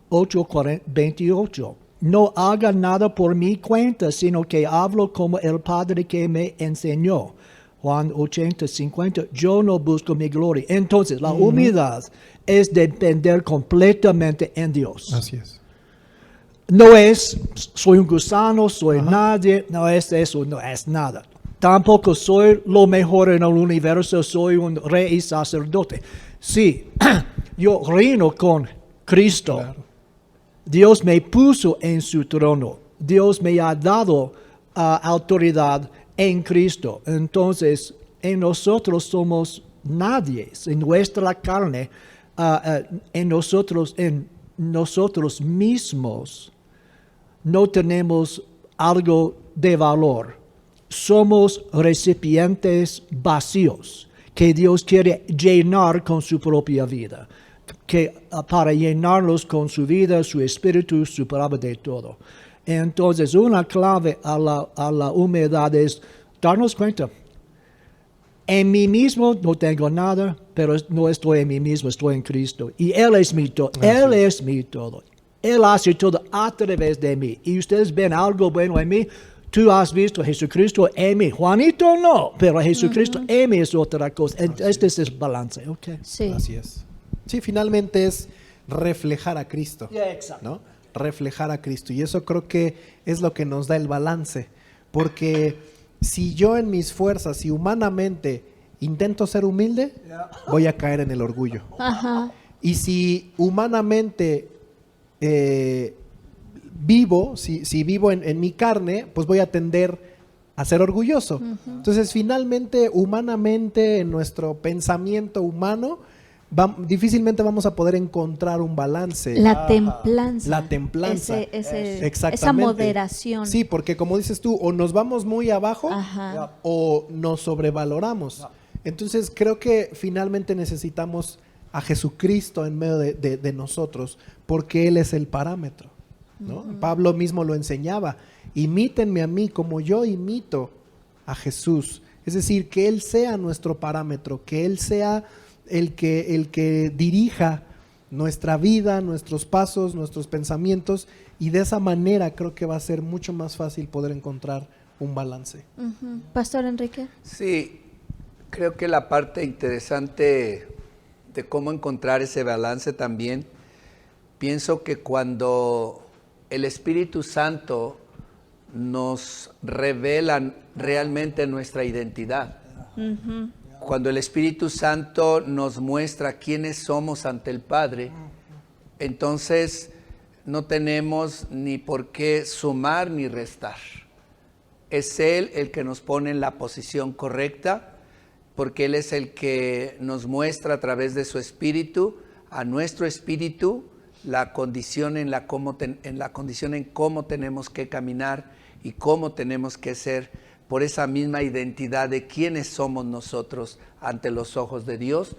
8:28. No haga nada por mi cuenta, sino que hablo como el Padre que me enseñó. Juan 80:50. Yo no busco mi gloria. Entonces, la humildad es depender completamente en Dios. Así es. No es, soy un gusano, soy nadie. No es eso, no es nada. Tampoco soy lo mejor en el universo, soy un rey y sacerdote. Sí, yo reino con Cristo. Claro. Dios me puso en su trono. Dios me ha dado autoridad en Cristo. Entonces, en nosotros somos nadie. En nuestra carne, en nosotros mismos, no tenemos algo de valor. somos recipientes vacíos que Dios quiere llenar con su propia vida, para llenarlos con su vida, su espíritu, su palabra, de todo. Entonces, una clave a la humildad es darnos cuenta. En mí mismo no tengo nada, pero no estoy en mí mismo, estoy en Cristo. Y Él es mi todo. Él es mi todo. Él hace todo a través de mí. Y ustedes ven algo bueno en mí. Tú has visto a Jesucristo en mí. Juanito no, pero Jesucristo en mí es otra cosa. Este es el balance. Okay. Sí. Así es. Sí, finalmente es reflejar a Cristo. Exacto. ¿No? Reflejar a Cristo. Y eso creo que es lo que nos da el balance. Porque si yo en mis fuerzas, si humanamente intento ser humilde, voy a caer en el orgullo. Ajá. Y si humanamente vivo, si vivo en mi carne, pues voy a tender a ser orgulloso. Entonces, finalmente, humanamente, en nuestro pensamiento humano, difícilmente vamos a poder encontrar un balance. La templanza. La templanza. Esa moderación. Sí, porque como dices tú, o nos vamos muy abajo Ajá. o nos sobrevaloramos. Entonces, creo que finalmente necesitamos a Jesucristo en medio de nosotros, porque Él es el parámetro, ¿no? Pablo mismo lo enseñaba: imítenme a mí como yo imito a Jesús. Es decir, que Él sea nuestro parámetro, que Él sea el que dirija nuestra vida, nuestros pasos, nuestros pensamientos, y de esa manera creo que va a ser mucho más fácil poder encontrar un balance. Pastor Enrique. Sí, creo que la parte interesante de cómo encontrar ese balance también, pienso que cuando el Espíritu Santo nos revela realmente nuestra identidad, cuando el Espíritu Santo nos muestra quiénes somos ante el Padre, entonces no tenemos ni por qué sumar ni restar. Es Él el que nos pone en la posición correcta, porque Él es el que nos muestra a través de su Espíritu, a nuestro espíritu, la condición en cómo tenemos que caminar y cómo tenemos que ser, por esa misma identidad de quiénes somos nosotros ante los ojos de Dios,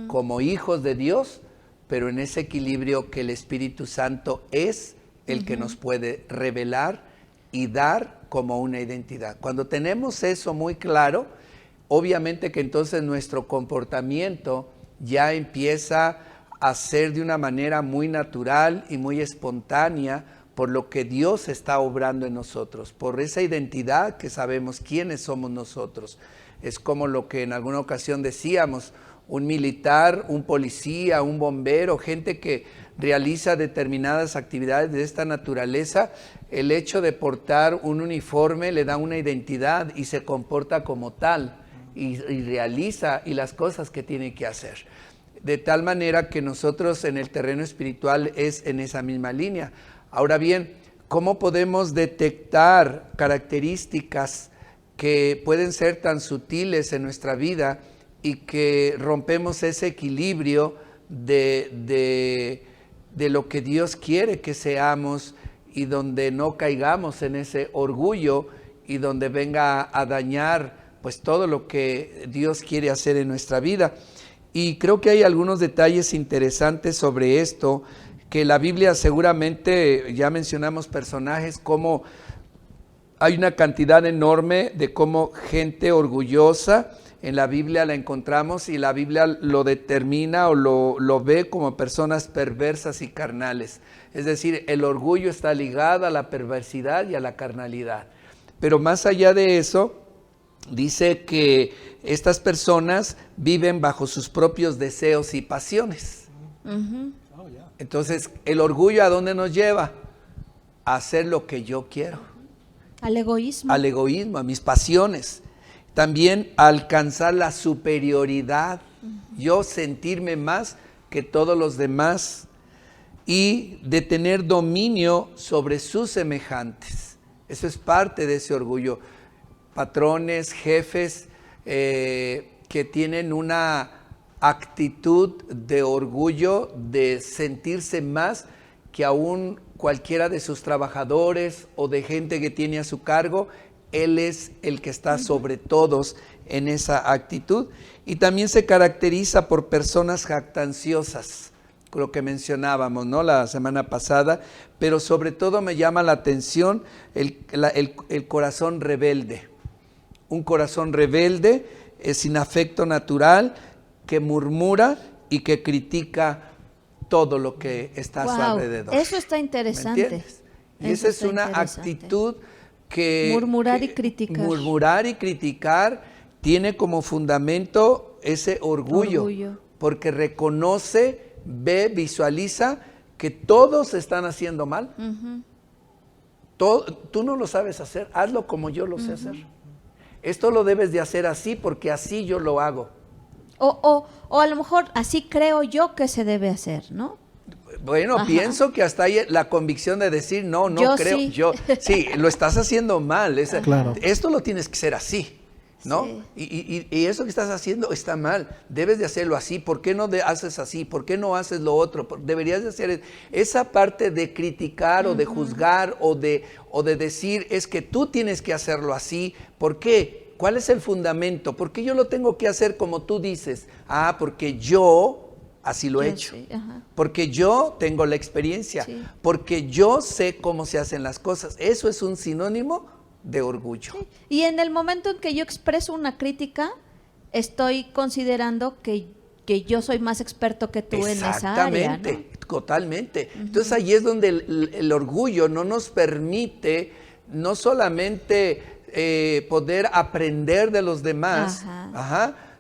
como hijos de Dios, pero en ese equilibrio que el Espíritu Santo es el que nos puede revelar y dar como una identidad. Cuando tenemos eso muy claro, obviamente que entonces nuestro comportamiento ya empieza a ser de una manera muy natural y muy espontánea por lo que Dios está obrando en nosotros, por esa identidad que sabemos quiénes somos nosotros. Es como lo que en alguna ocasión decíamos, un militar, un policía, un bombero, gente que realiza determinadas actividades de esta naturaleza, el hecho de portar un uniforme le da una identidad y se comporta como tal. Y realiza y las cosas que tiene que hacer. De tal manera que nosotros en el terreno espiritual es en esa misma línea. Ahora bien, ¿cómo podemos detectar características que pueden ser tan sutiles en nuestra vida y que rompemos ese equilibrio de lo que Dios quiere que seamos y donde no caigamos en ese orgullo y donde venga a dañar pues todo lo que Dios quiere hacer en nuestra vida? Y creo que hay algunos detalles interesantes sobre esto, que la Biblia seguramente, ya mencionamos personajes, como hay una cantidad enorme de cómo gente orgullosa en la Biblia la encontramos, y la Biblia lo determina o lo ve como personas perversas y carnales. Es decir, el orgullo está ligado a la perversidad y a la carnalidad. Pero más allá de eso, dice que estas personas viven bajo sus propios deseos y pasiones. Entonces, ¿el orgullo a dónde nos lleva? A hacer lo que yo quiero. Al egoísmo. Al egoísmo, a mis pasiones. También a alcanzar la superioridad. Yo sentirme más que todos los demás. Y de tener dominio sobre sus semejantes. Eso es parte de ese orgullo. Patrones, jefes que tienen una actitud de orgullo, de sentirse más que aún cualquiera de sus trabajadores o de gente que tiene a su cargo, Él es el que está sobre todos en esa actitud. Y también se caracteriza por personas jactanciosas, lo que mencionábamos, ¿no?, la semana pasada, pero sobre todo me llama la atención el corazón rebelde. Un corazón rebelde, sin afecto natural, que murmura y que critica todo lo que está a su alrededor. Eso está interesante. ¿Me entiendes? Y esa es una actitud que... Murmurar y criticar. Murmurar y criticar tiene como fundamento ese orgullo. Porque reconoce, ve, visualiza que todos están haciendo mal. Tú no lo sabes hacer, hazlo como yo lo sé hacer. Esto lo debes de hacer así porque así yo lo hago. O a lo mejor así creo yo que se debe hacer, ¿no? Bueno, pienso que hasta ahí la convicción de decir, no yo creo, sí, lo estás haciendo mal. Claro. Esto lo tienes que hacer así, ¿no? Sí. Y eso que estás haciendo está mal, debes de hacerlo así. ¿Por qué no haces así? ¿Por qué no haces lo otro? Deberías de hacer esa parte de criticar o de juzgar o de decir, es que tú tienes que hacerlo así. ¿Por qué? ¿Cuál es el fundamento? ¿Por qué yo lo tengo que hacer como tú dices? Ah, porque yo así lo he hecho. Sí, porque yo tengo la experiencia. Sí. Porque yo sé cómo se hacen las cosas. Eso es un sinónimo de orgullo. Sí. Y en el momento en que yo expreso una crítica, estoy considerando que yo soy más experto que tú en esa área, ¿no? Totalmente. Entonces ahí es donde el orgullo no nos permite no solamente poder aprender de los demás,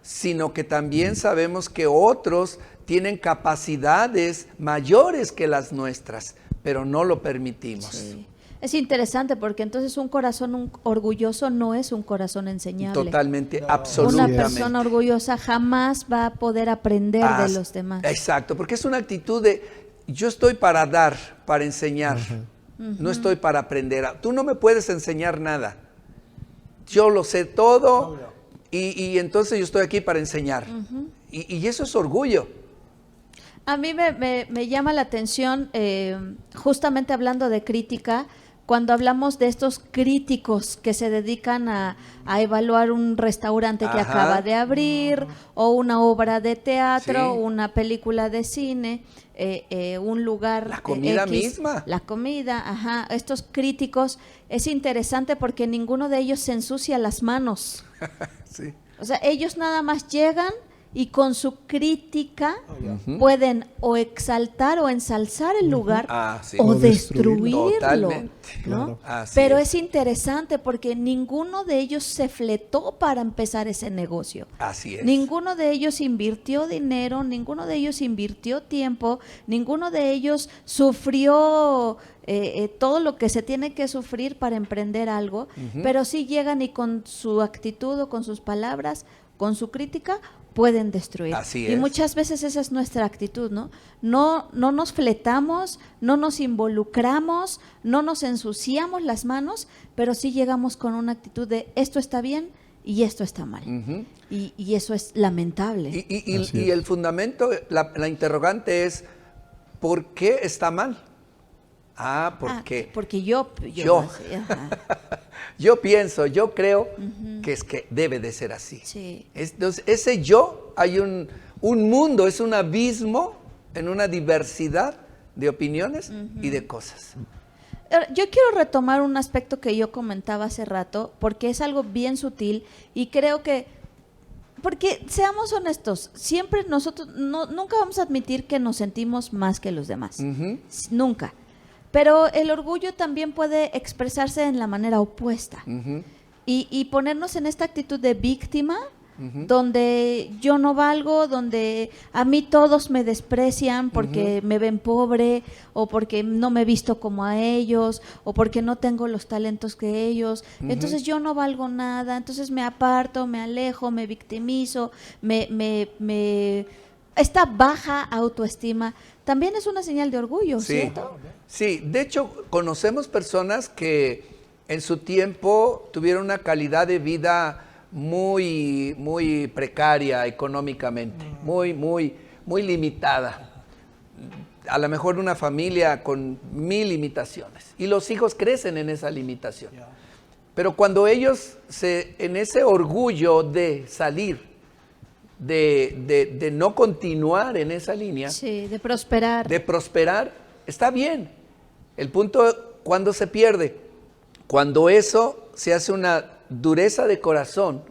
sino que también sabemos que otros tienen capacidades mayores que las nuestras, pero no lo permitimos. Sí. Es interesante porque entonces un corazón orgulloso no es un corazón enseñable. Totalmente, absolutamente. Una persona orgullosa jamás va a poder aprender de los demás. Exacto, porque es una actitud de yo estoy para dar, para enseñar, no estoy para aprender. Tú no me puedes enseñar nada. Yo lo sé todo y entonces yo estoy aquí para enseñar. Y eso es orgullo. A mí me llama la atención, justamente hablando de crítica, cuando hablamos de estos críticos que se dedican a evaluar un restaurante que acaba de abrir, o una obra de teatro, una película de cine, un lugar... La comida X, misma. La comida, estos críticos, es interesante porque ninguno de ellos se ensucia las manos. Sí. O sea, ellos nada más llegan y con su crítica pueden o exaltar o ensalzar el lugar o destruirlo. Totalmente. ¿no? Claro. Pero es interesante porque ninguno de ellos se fletó para empezar ese negocio. Así es. Ninguno de ellos invirtió dinero, ninguno de ellos invirtió tiempo, ninguno de ellos sufrió todo lo que se tiene que sufrir para emprender algo, pero sí llegan y con su actitud o con sus palabras, con su crítica, pueden destruir. Así es. Y muchas veces esa es nuestra actitud, ¿no? No nos fletamos, no nos involucramos, no nos ensuciamos las manos, pero sí llegamos con una actitud de esto está bien y esto está mal. Y eso es lamentable. Y el fundamento, la interrogante es, ¿por qué está mal? Porque yo. Yo pienso, yo creo que es que debe de ser así. Sí. Entonces, ese yo, hay un mundo, es un abismo en una diversidad de opiniones y de cosas. Yo quiero retomar un aspecto que yo comentaba hace rato, porque es algo bien sutil y creo que, porque seamos honestos, siempre nosotros nunca vamos a admitir que nos sentimos más que los demás. Nunca. Pero el orgullo también puede expresarse en la manera opuesta y ponernos en esta actitud de víctima, donde yo no valgo, donde a mí todos me desprecian porque me ven pobre o porque no me he visto como a ellos o porque no tengo los talentos que ellos, entonces yo no valgo nada, entonces me aparto, me alejo, me victimizo, esta baja autoestima también es una señal de orgullo, ¿cierto? Sí, de hecho conocemos personas que en su tiempo tuvieron una calidad de vida muy, muy precaria económicamente, muy limitada. A lo mejor una familia con 1000 limitaciones y los hijos crecen en esa limitación. Pero cuando ellos en ese orgullo de salir, de no continuar en esa línea, Sí, de prosperar. está bien. El punto, ¿cuándo se pierde? Cuando eso se hace una dureza de corazón,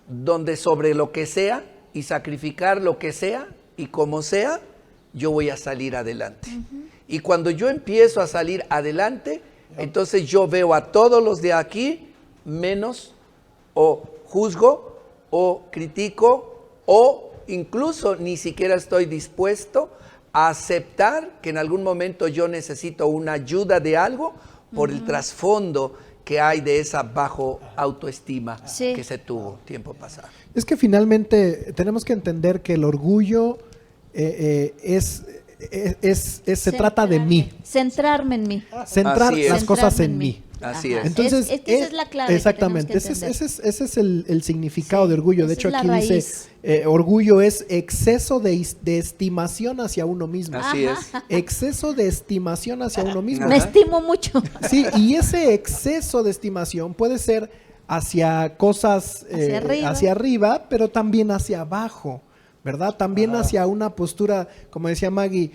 donde sobre lo que sea y sacrificar lo que sea y como sea, yo voy a salir adelante. Y cuando yo empiezo a salir adelante, entonces yo veo a todos los de aquí menos, o juzgo, o critico, o incluso ni siquiera estoy dispuesto a aceptar que en algún momento yo necesito una ayuda de algo por el trasfondo que hay de esa bajo autoestima que se tuvo tiempo pasado. Es que finalmente tenemos que entender que el orgullo se trata de mí. Centrarme en mí. Centrar las cosas en mí. Así Ajá. es. Entonces, esa es la clave. Exactamente, ese es el significado de orgullo. De hecho, esa es aquí la dice, orgullo es exceso de estimación hacia uno mismo. Así es. Exceso de estimación hacia uno mismo. Me estimo mucho. Sí, y ese exceso de estimación puede ser hacia cosas hacia arriba, pero también hacia abajo, ¿verdad? También hacia una postura, como decía Maggie,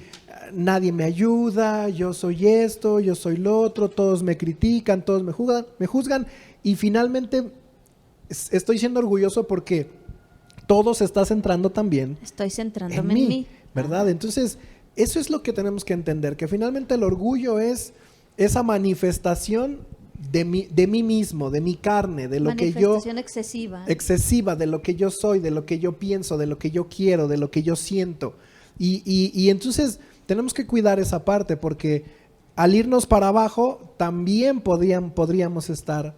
nadie me ayuda, yo soy esto, yo soy lo otro, todos me critican, todos me juzgan, y finalmente estoy siendo orgulloso porque todo se está centrando también Estoy centrándome en mí. ¿verdad? Entonces, eso es lo que tenemos que entender, que finalmente el orgullo es esa manifestación de mí mismo, de mi carne, de lo que yo... Manifestación excesiva, de lo que yo soy, de lo que yo pienso, de lo que yo quiero, de lo que yo siento. Y entonces tenemos que cuidar esa parte, porque al irnos para abajo también podríamos estar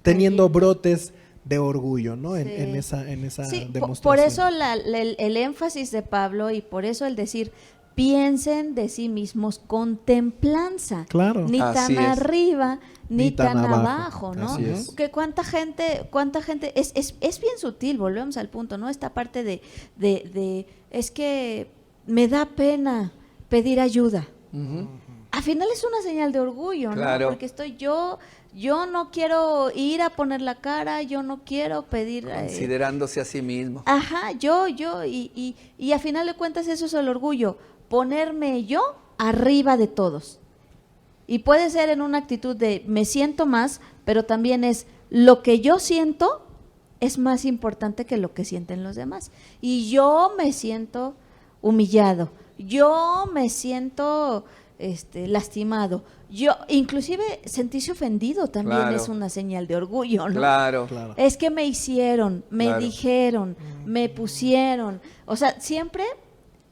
teniendo brotes de orgullo, ¿no? Sí. En esa Sí, demostración. por eso el énfasis de Pablo, y por eso el decir, piensen de sí mismos con templanza. Claro. Ni Así tan es. arriba, ni tan abajo, ¿no? Así es. Que cuánta gente, es bien sutil, volvemos al punto, ¿no? Esta parte de es que me da pena pedir ayuda. Al final es una señal de orgullo, ¿no? Claro. Porque yo no quiero ir a poner la cara, yo no quiero pedir... Considerándose a sí mismo. Ajá, y a final de cuentas eso es el orgullo, ponerme yo arriba de todos. Y puede ser en una actitud de me siento más, pero también es lo que yo siento es más importante que lo que sienten los demás. Y yo me siento humillado, yo me siento lastimado. Yo, inclusive sentirse ofendido también Claro. es una señal de orgullo, ¿no? Claro. Claro. Es que me hicieron, me Claro. dijeron, me pusieron. O sea, siempre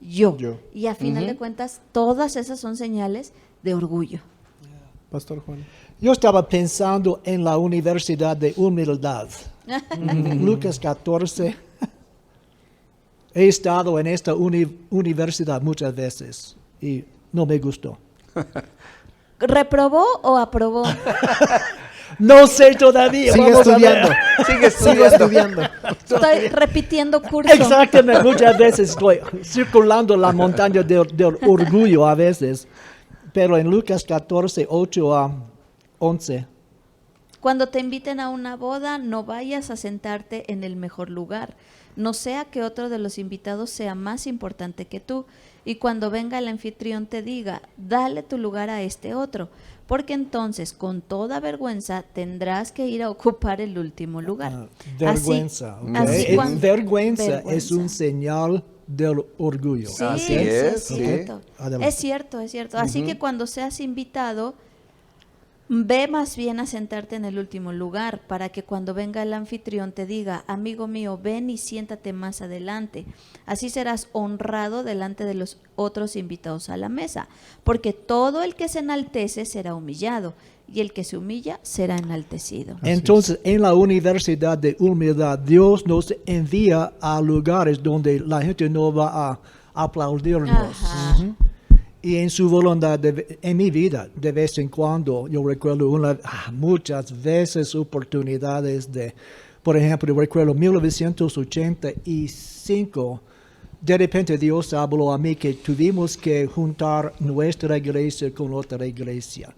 yo. Yo. Y a final de cuentas, todas esas son señales de orgullo. Pastor Juan. Yo estaba pensando en la Universidad de Humildad. Lucas 14. He estado en esta universidad muchas veces y no me gustó. ¿Reprobó o aprobó? No sé todavía. Sigue vamos a estudiando. ver. Sigue estudiando. Estoy repitiendo curso. Exactamente, muchas veces estoy circulando la montaña del orgullo a veces. Pero en Lucas 14, 8 a 11. Cuando te inviten a una boda, no vayas a sentarte en el mejor lugar, no sea que otro de los invitados sea más importante que tú, y cuando venga el anfitrión te diga, dale tu lugar a este otro, porque entonces con toda vergüenza tendrás que ir a ocupar el último lugar. Vergüenza. Así- ¿ok? así cuando- Vergüenza es un señal del orgullo. Sí, Así eso es, es sí. cierto. Adelante. Es cierto, es cierto. Así que cuando seas invitado, ve más bien a sentarte en el último lugar para que cuando venga el anfitrión te diga, amigo mío, ven y siéntate más adelante. Así serás honrado delante de los otros invitados a la mesa, porque todo el que se enaltece será humillado y el que se humilla será enaltecido. Entonces, en la Universidad de Humildad, Dios nos envía a lugares donde la gente no va a aplaudirnos. Ajá. Y en su voluntad, en mi vida, de vez en cuando, yo recuerdo muchas veces oportunidades por ejemplo, recuerdo 1985, de repente Dios habló a mí que tuvimos que juntar nuestra iglesia con otra iglesia.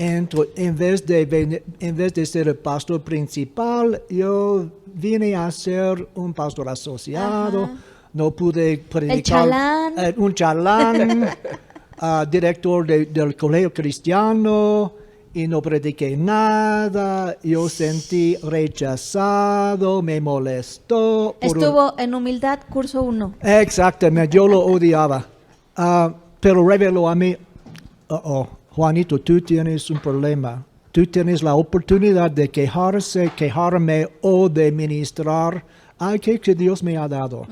Entonces, en vez de ser el pastor principal, yo vine a ser un pastor asociado. Ajá. No pude predicar. El chalán. Un chalán, director del colegio cristiano, y no prediqué nada. Yo sentí rechazado, me molestó. Estuvo en humildad, curso 1. Exactamente, yo lo odiaba. Pero reveló a mí, Juanito, tú tienes un problema. Tú tienes la oportunidad de quejarme o de ministrar aquello que Dios me ha dado.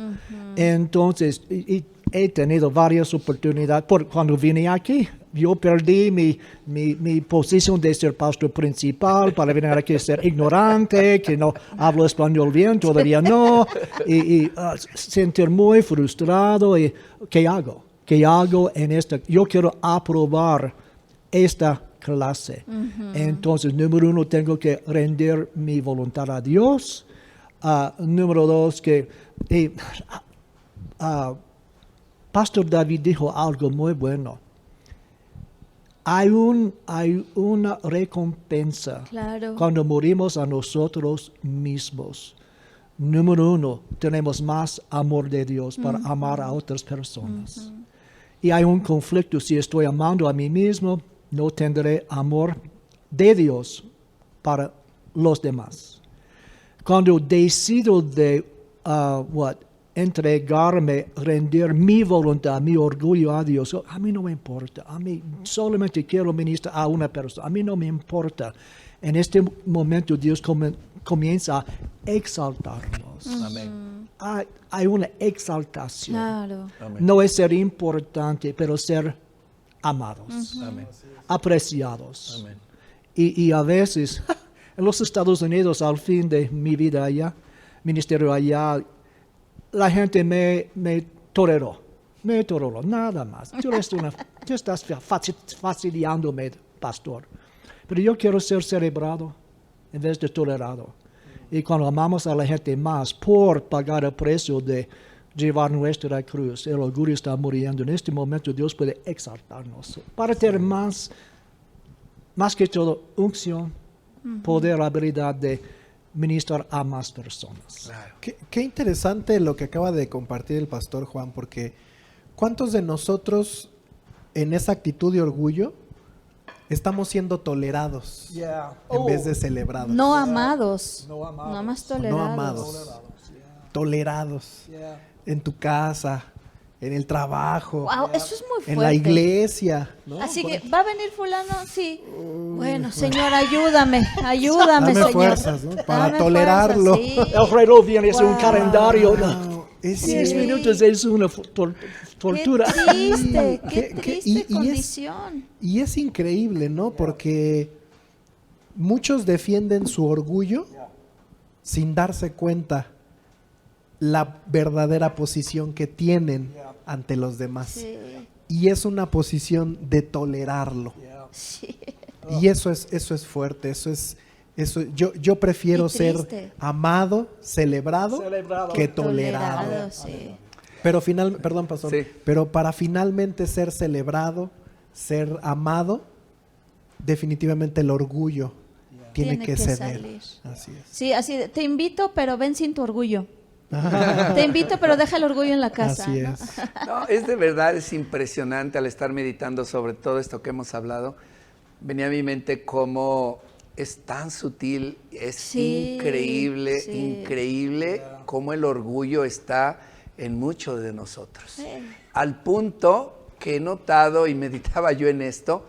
Entonces, y he tenido varias oportunidades. Cuando vine aquí, yo perdí mi posición de ser pastor principal para venir aquí a ser ignorante, que no hablo español bien, todavía no, y sentir muy frustrado. Y, ¿qué hago? ¿Qué hago en esta? Yo quiero aprobar esta clase. Entonces, número 1, tengo que rendir mi voluntad a Dios. Número 2, Pastor David dijo algo muy bueno. Hay una recompensa cuando morimos a nosotros mismos. Número 1, tenemos más amor de Dios para amar a otras personas. Y hay un conflicto. Si estoy amando a mí mismo, no tendré amor de Dios para los demás. Cuando decido de entregarme, rendir mi voluntad, mi orgullo a Dios, a mí no me importa. A mí solamente quiero ministrar a una persona. A mí no me importa. En este momento Dios comienza a exaltarnos. Amén. Hay una exaltación. Claro. Amén. No es ser importante, pero ser amados, Amén. apreciados. Amén. Y a veces, en los Estados Unidos, al fin de mi vida allá, ministerio allá, la gente me toleró. Me toleró, nada más. Tú estás fastidiándome, pastor. Pero yo quiero ser celebrado en vez de tolerado. Y cuando amamos a la gente más por pagar el precio de llevar nuestra cruz, el orgullo está muriendo. En este momento Dios puede exaltarnos para tener más que todo unción, poder, habilidad de ministrar a más personas. Claro. Qué interesante lo que acaba de compartir el pastor Juan, porque ¿cuántos de nosotros en esa actitud de orgullo estamos siendo tolerados en vez de celebrados? No amados. No amados. Nada más tolerados. No amados. Tolerados. En tu casa, en el trabajo, Wow, eso es muy fuerte. en la iglesia, ¿no? Así que, ¿va a venir fulano? Sí. Bueno, Señor, ayúdame, Dame Señor. fuerzas, ¿no? Para Dame tolerarlo. fuerzas, sí. El reloj viene, es un Wow. calendario. Wow, es 10 cierto. minutos es una tortura. Qué triste, qué ¿Qué- triste y es- condición. Y es increíble, ¿no? Porque muchos defienden su orgullo sin darse cuenta la verdadera posición que tienen ante los demás. Sí, Y es una posición de tolerarlo. sí. Y eso es fuerte, yo prefiero Y ser triste. amado, celebrado, Celebrado. que tolerado. Tolerado, sí. Pero perdón, pastor, Sí. pero para finalmente ser celebrado, ser amado, definitivamente el orgullo tiene que ceder. salir. Así es. Sí, así de, te invito, pero ven sin tu orgullo. Te invito, pero deja el orgullo en la casa. Así ¿no? es. No, es de verdad, es impresionante al estar meditando sobre todo esto que hemos hablado. Venía a mi mente cómo es tan sutil, es Sí, increíble, sí. increíble cómo el orgullo está en muchos de nosotros. Sí. Al punto que he notado y meditaba yo en esto,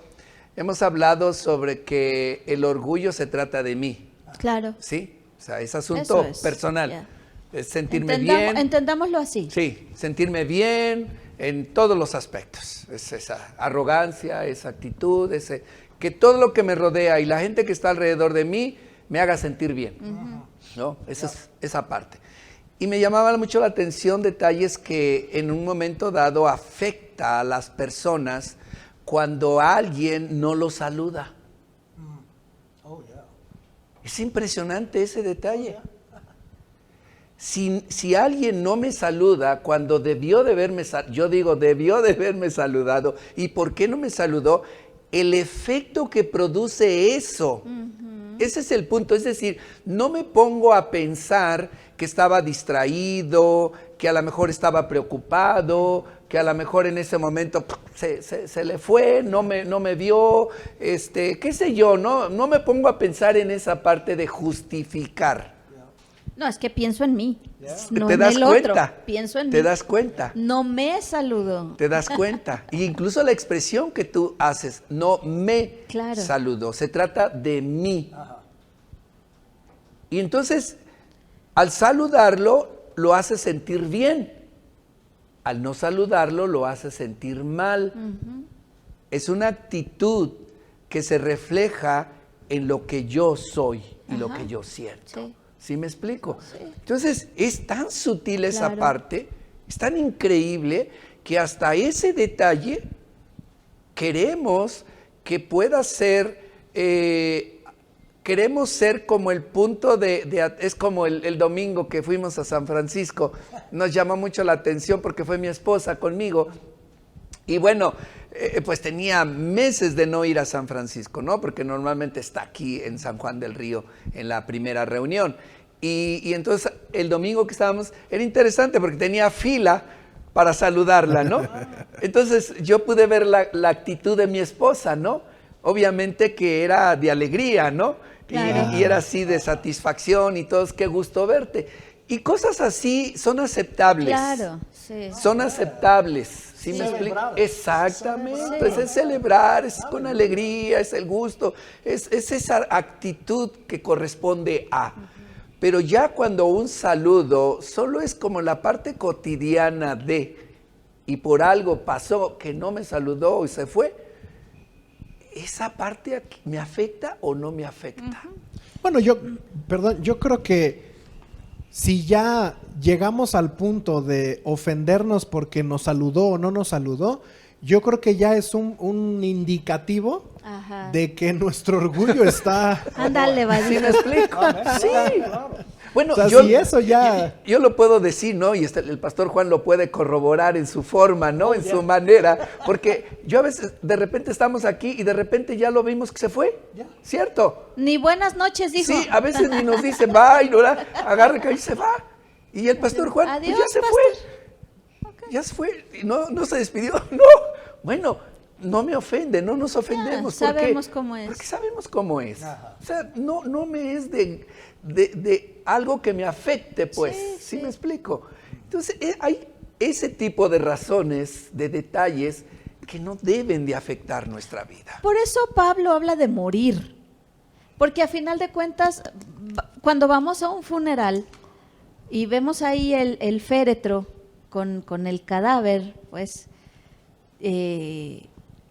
hemos hablado sobre que el orgullo se trata de mí, Claro. ¿sí? O sea, es asunto Eso es, personal. ya. Es sentirme bien. Entendámoslo así. Sí, sentirme bien en todos los aspectos. Es esa arrogancia, esa actitud, que todo lo que me rodea y la gente que está alrededor de mí me haga sentir bien. ¿No? Esa parte. Y me llamaba mucho la atención detalles que en un momento dado afecta a las personas cuando alguien no los saluda. Es impresionante ese detalle. Si alguien no me saluda cuando debió de haberme saludado, ¿y por qué no me saludó? el efecto que produce eso. Ese es el punto, es decir, no me pongo a pensar que estaba distraído, que a lo mejor estaba preocupado, que a lo mejor en ese momento se le fue, no me vio, qué sé yo, no me pongo a pensar en esa parte de justificar. No, es que pienso en mí, no ¿Te en das el cuenta? otro, pienso en ¿Te mí. das cuenta? No me saludó. ¿Te das cuenta? Y incluso la expresión que tú haces, no me Claro. saludó, se trata de mí. Y entonces, al saludarlo, lo hace sentir bien. Al no saludarlo, lo hace sentir mal. Es una actitud que se refleja en lo que yo soy y lo que yo siento. Sí. ¿Sí me explico? Sí. Entonces, es tan sutil esa Claro. parte, es tan increíble, que hasta ese detalle queremos que pueda ser, queremos ser como el punto es como el domingo que fuimos a San Francisco, nos llamó mucho la atención porque fue mi esposa conmigo, y bueno, pues tenía meses de no ir a San Francisco, ¿no? Porque normalmente está aquí en San Juan del Río en la primera reunión. Y entonces el domingo que estábamos, era interesante porque tenía fila para saludarla, ¿no? Entonces yo pude ver la actitud de mi esposa, ¿no? Obviamente que era de alegría, ¿no? Claro. Y era así de satisfacción y todos, qué gusto verte. Y cosas así son aceptables. Claro, sí. Son aceptables, ¿sí me Sí. explico? Exactamente, Sí. es celebrar, es con alegría, es el gusto, es esa actitud que corresponde a. Pero ya cuando un saludo solo es como la parte cotidiana de, y por algo pasó que no me saludó y se fue, ¿esa parte me afecta o no me afecta? Bueno, yo creo que si ya llegamos al punto de ofendernos porque nos saludó o no nos saludó, yo creo que ya es un indicativo Ajá. de que nuestro orgullo está... Ándale, ¿Sí me Vadito. explico? Sí. Bueno, O sea, si eso ya... yo lo puedo decir, ¿no? Y el pastor Juan lo puede corroborar en su forma, ¿no? En su manera. Porque yo a veces, de repente estamos aquí y de repente ya lo vimos que se fue. ¿Cierto? Ni buenas noches, dijo. Sí, a veces ni nos dice, va, y no agarra y se va. Y el pastor Juan, pues Adiós, ya se pastor. fue. Ya se fue. Y no se despidió. No. Bueno, no me ofende, no nos ofendemos. Ya, ¿Por qué? sabemos cómo es. Porque sabemos cómo es. O sea, no me es de algo que me afecte, pues. ¿Sí me explico? Entonces, hay ese tipo de razones, de detalles que no deben de afectar nuestra vida. Por eso Pablo habla de morir. Porque a final de cuentas, cuando vamos a un funeral y vemos ahí el féretro con el cadáver, pues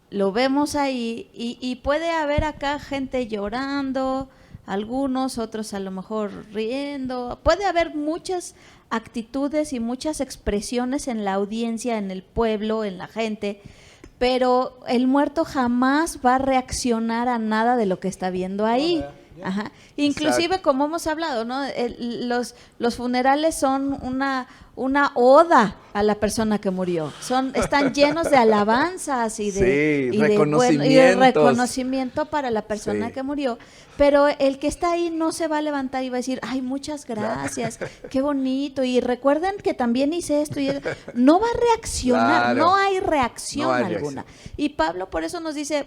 lo vemos ahí y puede haber acá gente llorando, algunos, otros a lo mejor riendo. Puede haber muchas actitudes y muchas expresiones en la audiencia, en el pueblo, en la gente, pero el muerto jamás va a reaccionar a nada de lo que está viendo ahí. Ajá. Inclusive, Exacto. como hemos hablado, ¿no? Los funerales son una oda a la persona que murió. Están llenos de alabanzas y de, Sí, y de reconocimientos. reconocimiento para la persona Sí. que murió. Pero el que está ahí no se va a levantar y va a decir, ay, muchas gracias, qué bonito. Y recuerden que también hice esto. No va a reaccionar, Claro. no hay reacción No hay alguna. reacción. Y Pablo por eso nos dice,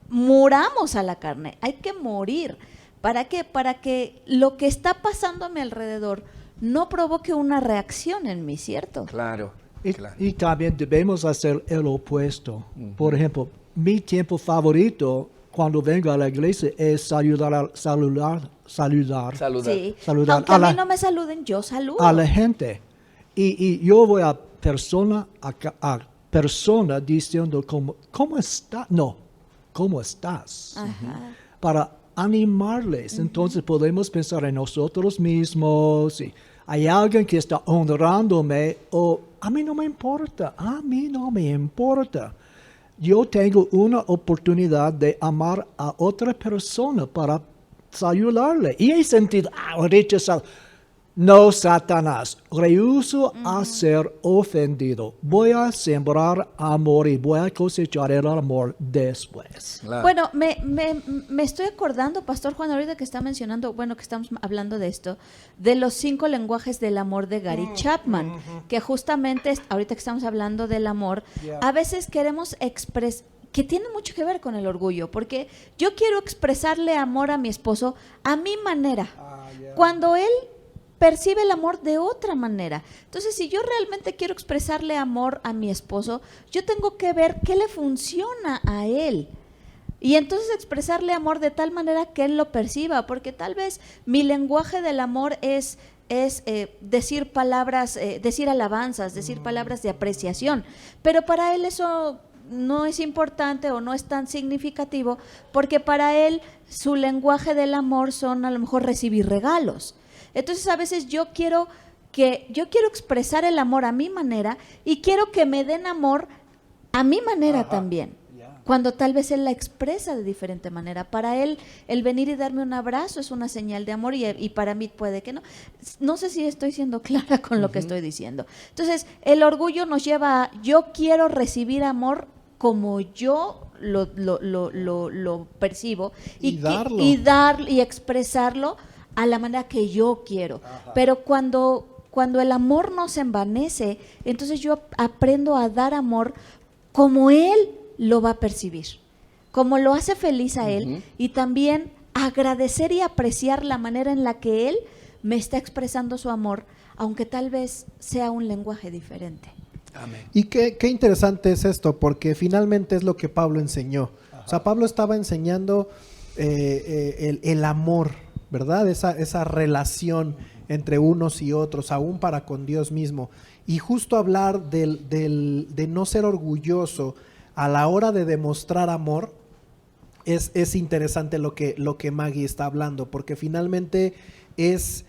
muramos a la carne, hay que morir. ¿Para qué? Para que lo que está pasando a mi alrededor no provoque una reacción en mí, ¿cierto? Claro. Y también debemos hacer el opuesto. Por ejemplo, mi tiempo favorito cuando vengo a la iglesia es saludar. Saludar. Sí. Saludar Aunque a a mí la- no me saluden, yo saludo. a la gente. Y yo voy a persona diciendo ¿cómo está? No, ¿cómo estás? Ajá. Para animarles. Entonces podemos pensar en nosotros mismos. Si hay alguien que está honrándome, o a mí no me importa, Yo tengo una oportunidad de amar a otra persona para saludarle. Y he sentido, rechazado. No, Satanás, rehúso a ser ofendido. Voy a sembrar amor y voy a cosechar el amor después. Claro. Bueno, me estoy acordando, Pastor Juan, ahorita que está mencionando, bueno, que estamos hablando de esto, de los 5 lenguajes del amor de Gary Chapman, que justamente, ahorita que estamos hablando del amor, a veces queremos expresar, que tiene mucho que ver con el orgullo, porque yo quiero expresarle amor a mi esposo a mi manera, cuando él percibe el amor de otra manera. Entonces, si yo realmente quiero expresarle amor a mi esposo, yo tengo que ver qué le funciona a él. Y entonces expresarle amor de tal manera que él lo perciba, porque tal vez mi lenguaje del amor es decir palabras, decir alabanzas, decir palabras de apreciación, pero para él eso no es importante o no es tan significativo, porque para él su lenguaje del amor son a lo mejor recibir regalos. Entonces a veces yo quiero expresar el amor a mi manera y quiero que me den amor a mi manera también, cuando tal vez él la expresa de diferente manera. Para él el venir y darme un abrazo es una señal de amor y para mí puede que no. No sé si estoy siendo clara con lo que estoy diciendo. Entonces el orgullo nos lleva a yo quiero recibir amor como yo lo percibo y expresarlo a la manera que yo quiero. Pero cuando el amor no se envanece, entonces yo aprendo a dar amor como él lo va a percibir, como lo hace feliz a él, y también agradecer y apreciar la manera en la que él me está expresando su amor, aunque tal vez sea un lenguaje diferente. Amén. Y qué interesante es esto, porque finalmente es lo que Pablo enseñó. O sea, Pablo estaba enseñando el amor, ¿verdad? Esa relación entre unos y otros, aún para con Dios mismo. Y justo hablar de no ser orgulloso a la hora de demostrar amor, es interesante lo que Maggie está hablando, porque finalmente es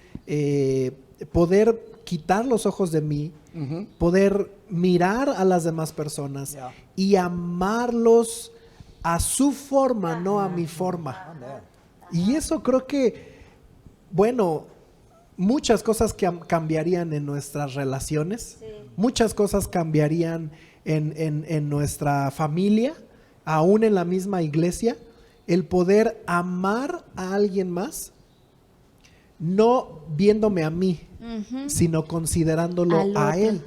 poder quitar los ojos de mí, poder mirar a las demás personas y amarlos a su forma, no a mi forma. Y eso creo que, bueno, muchas cosas que cambiarían en nuestras relaciones, muchas cosas cambiarían en nuestra familia, aún en la misma iglesia, el poder amar a alguien más, no viéndome a mí, sino considerándolo a él.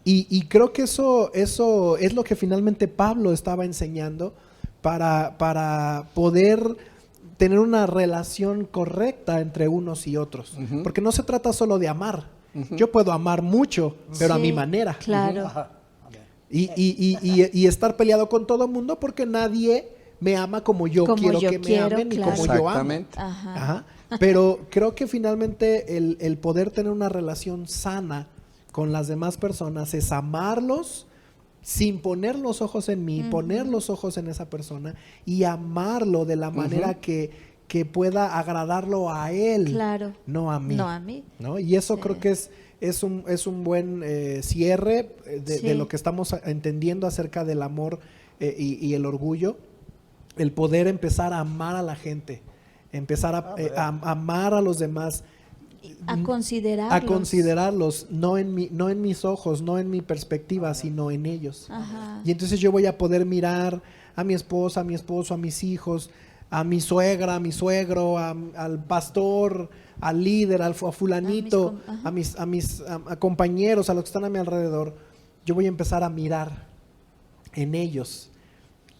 Y creo que eso es lo que finalmente Pablo estaba enseñando para poder tener una relación correcta entre unos y otros. Porque no se trata solo de amar. Yo puedo amar mucho, pero a mi manera. Claro. Y estar peleado con todo el mundo porque nadie me ama como yo quiero que me amen, claro. y como yo amo. Ajá. Pero creo que finalmente el poder tener una relación sana con las demás personas es amarlos sin poner los ojos en mí, poner los ojos en esa persona y amarlo de la manera que pueda agradarlo a él, claro, no a mí. No a mí. ¿No? Y eso creo que es un buen cierre de lo que estamos entendiendo acerca del amor y el orgullo, el poder empezar a amar a la gente, empezar a amar a los demás, a considerarlos, no en mis ojos, no en mi perspectiva, sino en ellos. Ajá. Y entonces yo voy a poder mirar a mi esposa, a mi esposo, a mis hijos, a mi suegra, a mi suegro, al pastor, al líder, a fulanito, a mis compañeros, a los que están a mi alrededor. Yo voy a empezar a mirar en ellos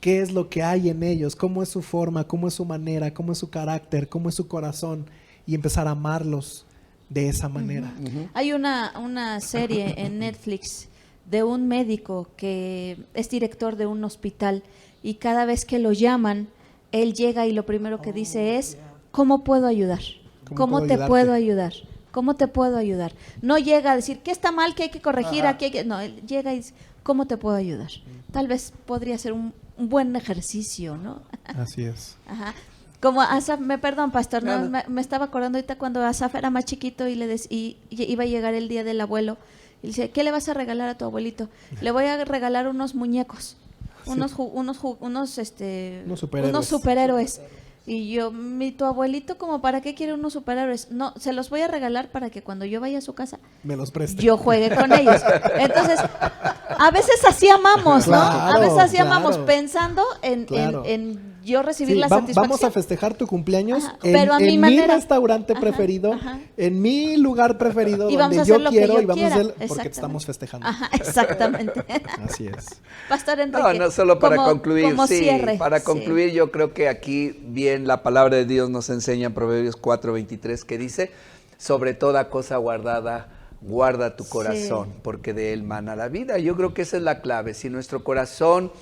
qué es lo que hay en ellos, cómo es su forma, cómo es su manera, cómo es su carácter, cómo es su corazón, y empezar a amarlos de esa manera. Hay una serie en Netflix de un médico que es director de un hospital, y cada vez que lo llaman, él llega y lo primero que dice es: ¿cómo puedo ayudar? ¿Cómo te puedo ayudar? ¿Cómo te puedo ayudar? No llega a decir qué está mal, qué hay que corregir, aquí hay que... No, él llega y dice: ¿cómo te puedo ayudar? Tal vez podría ser un buen ejercicio, ¿no? Así es. Ajá. Como Asaf, perdón, pastor, Claro. no, me estaba acordando ahorita cuando Asaf era más chiquito y iba a llegar el día del abuelo, y dice: ¿qué le vas a regalar a tu abuelito? Le voy a regalar unos muñecos, unos superhéroes. Y yo, tu abuelito, ¿como para qué quiere unos superhéroes? No, se los voy a regalar para que cuando yo vaya a su casa, Me los preste. yo juegue con ellos. Entonces, a veces así amamos, ¿no? Claro, A veces así claro. amamos, pensando en, Claro. en yo recibir Sí, la satisfacción. vamos a festejar tu cumpleaños Ajá, en, pero a mi en mi manera. restaurante Ajá, preferido, ajá. en mi lugar preferido, Y vamos donde a hacer yo lo que quiero yo y vamos quiera. a hacer porque te Exactamente. estamos festejando. Ajá, exactamente. Así es. Pastor Enrique. No, no solo para como- concluir, como sí, cierre, para sí. concluir yo creo que aquí bien la palabra de Dios nos enseña en Proverbios 4:23 que dice, sobre toda cosa guardada, guarda tu Sí. corazón, porque de él mana la vida. Yo creo que esa es la clave. Si nuestro corazón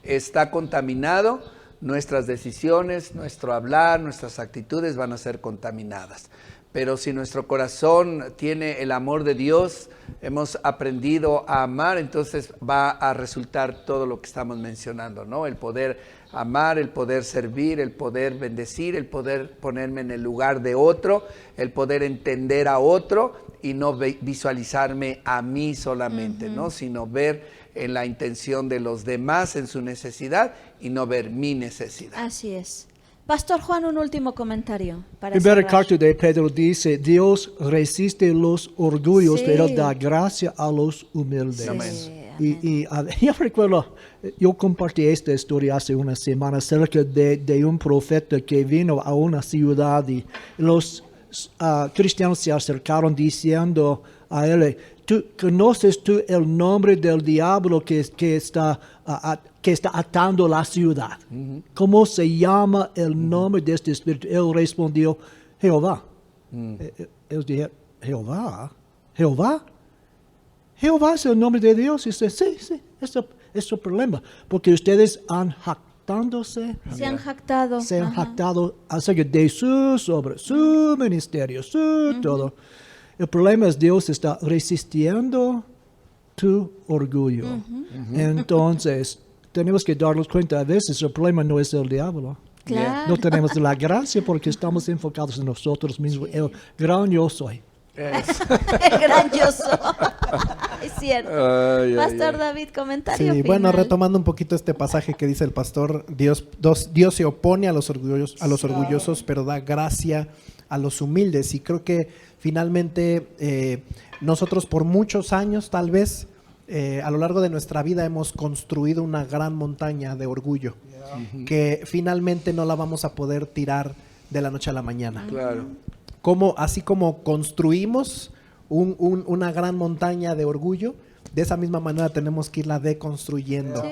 está contaminado, nuestras decisiones, nuestro hablar, nuestras actitudes van a ser contaminadas. Pero si nuestro corazón tiene el amor de Dios, hemos aprendido a amar, entonces va a resultar todo lo que estamos mencionando, ¿no? El poder amar, el poder servir, el poder bendecir, el poder ponerme en el lugar de otro, el poder entender a otro y no visualizarme a mí solamente, ¿no? Sino ver en la intención de los demás, en su necesidad y no ver mi necesidad. Así es. Pastor Juan, un último comentario para Primera cerrar. carta de Pedro dice, Dios resiste los orgullos, Sí. pero da gracia a los humildes. Sí, Amén. Yo recuerdo, yo compartí esta historia hace una semana acerca de un profeta que vino a una ciudad y los cristianos se acercaron diciendo a él, ¿conoces tú el nombre del diablo que está atando la ciudad? ¿Cómo se llama el nombre de este espíritu? Él respondió, Jehová. Ellos dijeron, ¿Jehová? Jehová es el nombre de Dios. Y dice, sí, eso es su problema. Porque ustedes han jactándose. Se han jactado. Se han Ajá. jactado acerca de sobre su ministerio, su todo. El problema es Dios está resistiendo tu orgullo. Entonces, tenemos que darnos cuenta, a veces el problema no es el diablo. Claro. No tenemos la gracia porque estamos enfocados en nosotros mismos. El gran yo soy. El gran yo soy. Es cierto. Pastor David, comentario Sí, final. bueno, retomando un poquito este pasaje que dice el pastor, Dios se opone a los orgullosos, pero da gracia a los humildes. Y creo que finalmente nosotros por muchos años, tal vez, a lo largo de nuestra vida hemos construido una gran montaña de orgullo, que finalmente no la vamos a poder tirar de la noche a la mañana. Claro. Así como construimos una gran montaña de orgullo, de esa misma manera tenemos que irla deconstruyendo.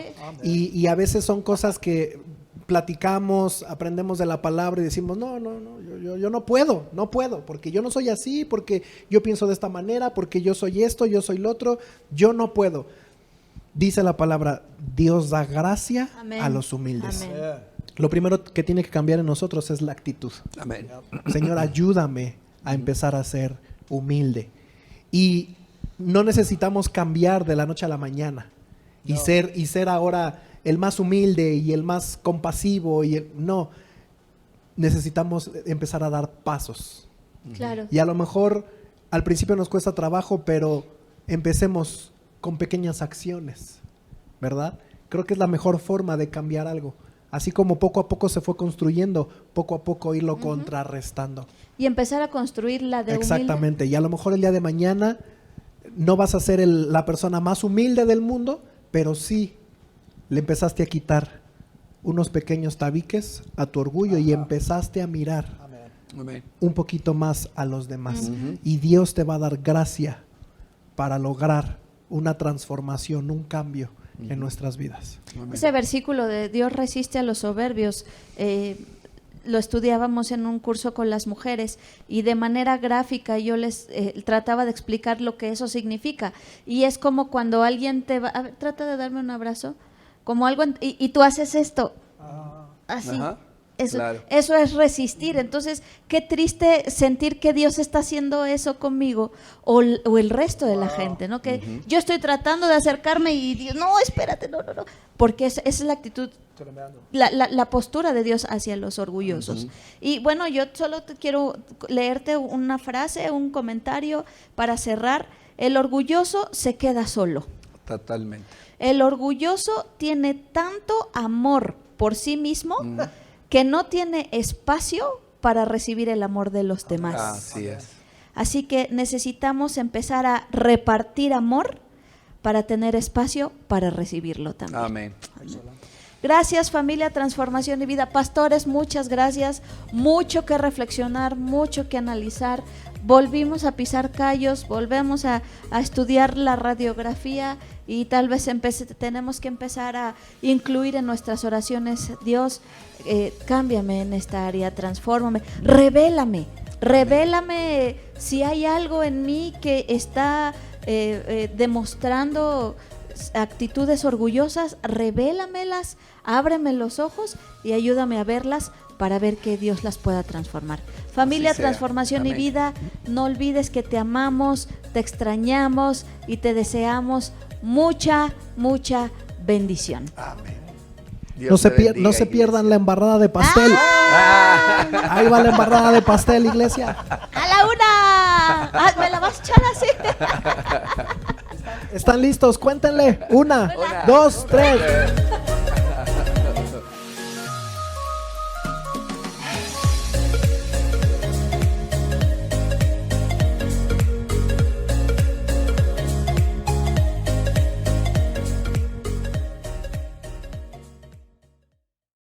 Sí. Y a veces son cosas que platicamos, aprendemos de la palabra y decimos, no, yo no puedo, porque yo no soy así, porque yo pienso de esta manera, porque yo soy esto, yo soy lo otro, yo no puedo. Dice la palabra, Dios da gracia Amén. a los humildes. Amén. Lo primero que tiene que cambiar en nosotros es la actitud. Amén. Señor, ayúdame a empezar a ser humilde. Y no necesitamos cambiar de la noche a la mañana y ser ahora el más humilde y el más compasivo. No, necesitamos empezar a dar pasos. Claro. Y a lo mejor al principio nos cuesta trabajo, pero empecemos con pequeñas acciones, ¿verdad? Creo que es la mejor forma de cambiar algo. Así como poco a poco se fue construyendo, poco a poco irlo contrarrestando. Y empezar a construir la de humilde. Exactamente. Y a lo mejor el día de mañana no vas a ser la persona más humilde del mundo, pero sí le empezaste a quitar unos pequeños tabiques a tu orgullo y empezaste a mirar Amén. un poquito más a los demás. Y Dios te va a dar gracia para lograr una transformación, un cambio en nuestras vidas. Ese versículo de Dios resiste a los soberbios, lo estudiábamos en un curso con las mujeres y de manera gráfica yo les trataba de explicar lo que eso significa. Y es como cuando alguien te va, a ver, trata de darme un abrazo, como algo, y tú haces esto, así. Ajá. Eso, Claro. eso es resistir. Entonces, qué triste sentir que Dios está haciendo eso conmigo o el resto de la gente, ¿no? Que yo estoy tratando de acercarme y Dios, no, espérate, no. Porque esa es la actitud, la postura de Dios hacia los orgullosos. Y bueno, yo solo quiero leerte una frase, un comentario para cerrar. El orgulloso se queda solo. Totalmente. El orgulloso tiene tanto amor por sí mismo que no tiene espacio para recibir el amor de los demás. Así es. Así que necesitamos empezar a repartir amor para tener espacio para recibirlo también. Amén. Gracias, familia Transformación y Vida. Pastores, muchas gracias. Mucho que reflexionar, mucho que analizar. Volvimos a pisar callos, volvemos a estudiar la radiografía y tal vez tenemos que empezar a incluir en nuestras oraciones: Dios, cámbiame en esta área, transfórmame, revélame si hay algo en mí que está demostrando actitudes orgullosas, revélamelas, ábreme los ojos y ayúdame a verlas para ver que Dios las pueda transformar. Familia Transformación y Vida, no olvides que te amamos, te extrañamos y te deseamos mucha bendición. Amén. No se pierdan la embarrada de pastel. Ahí va la embarrada de pastel, iglesia. ¡A la una! ¿Me la vas a echar así? ¿Están listos? Cuéntenle. 1, 2, 3.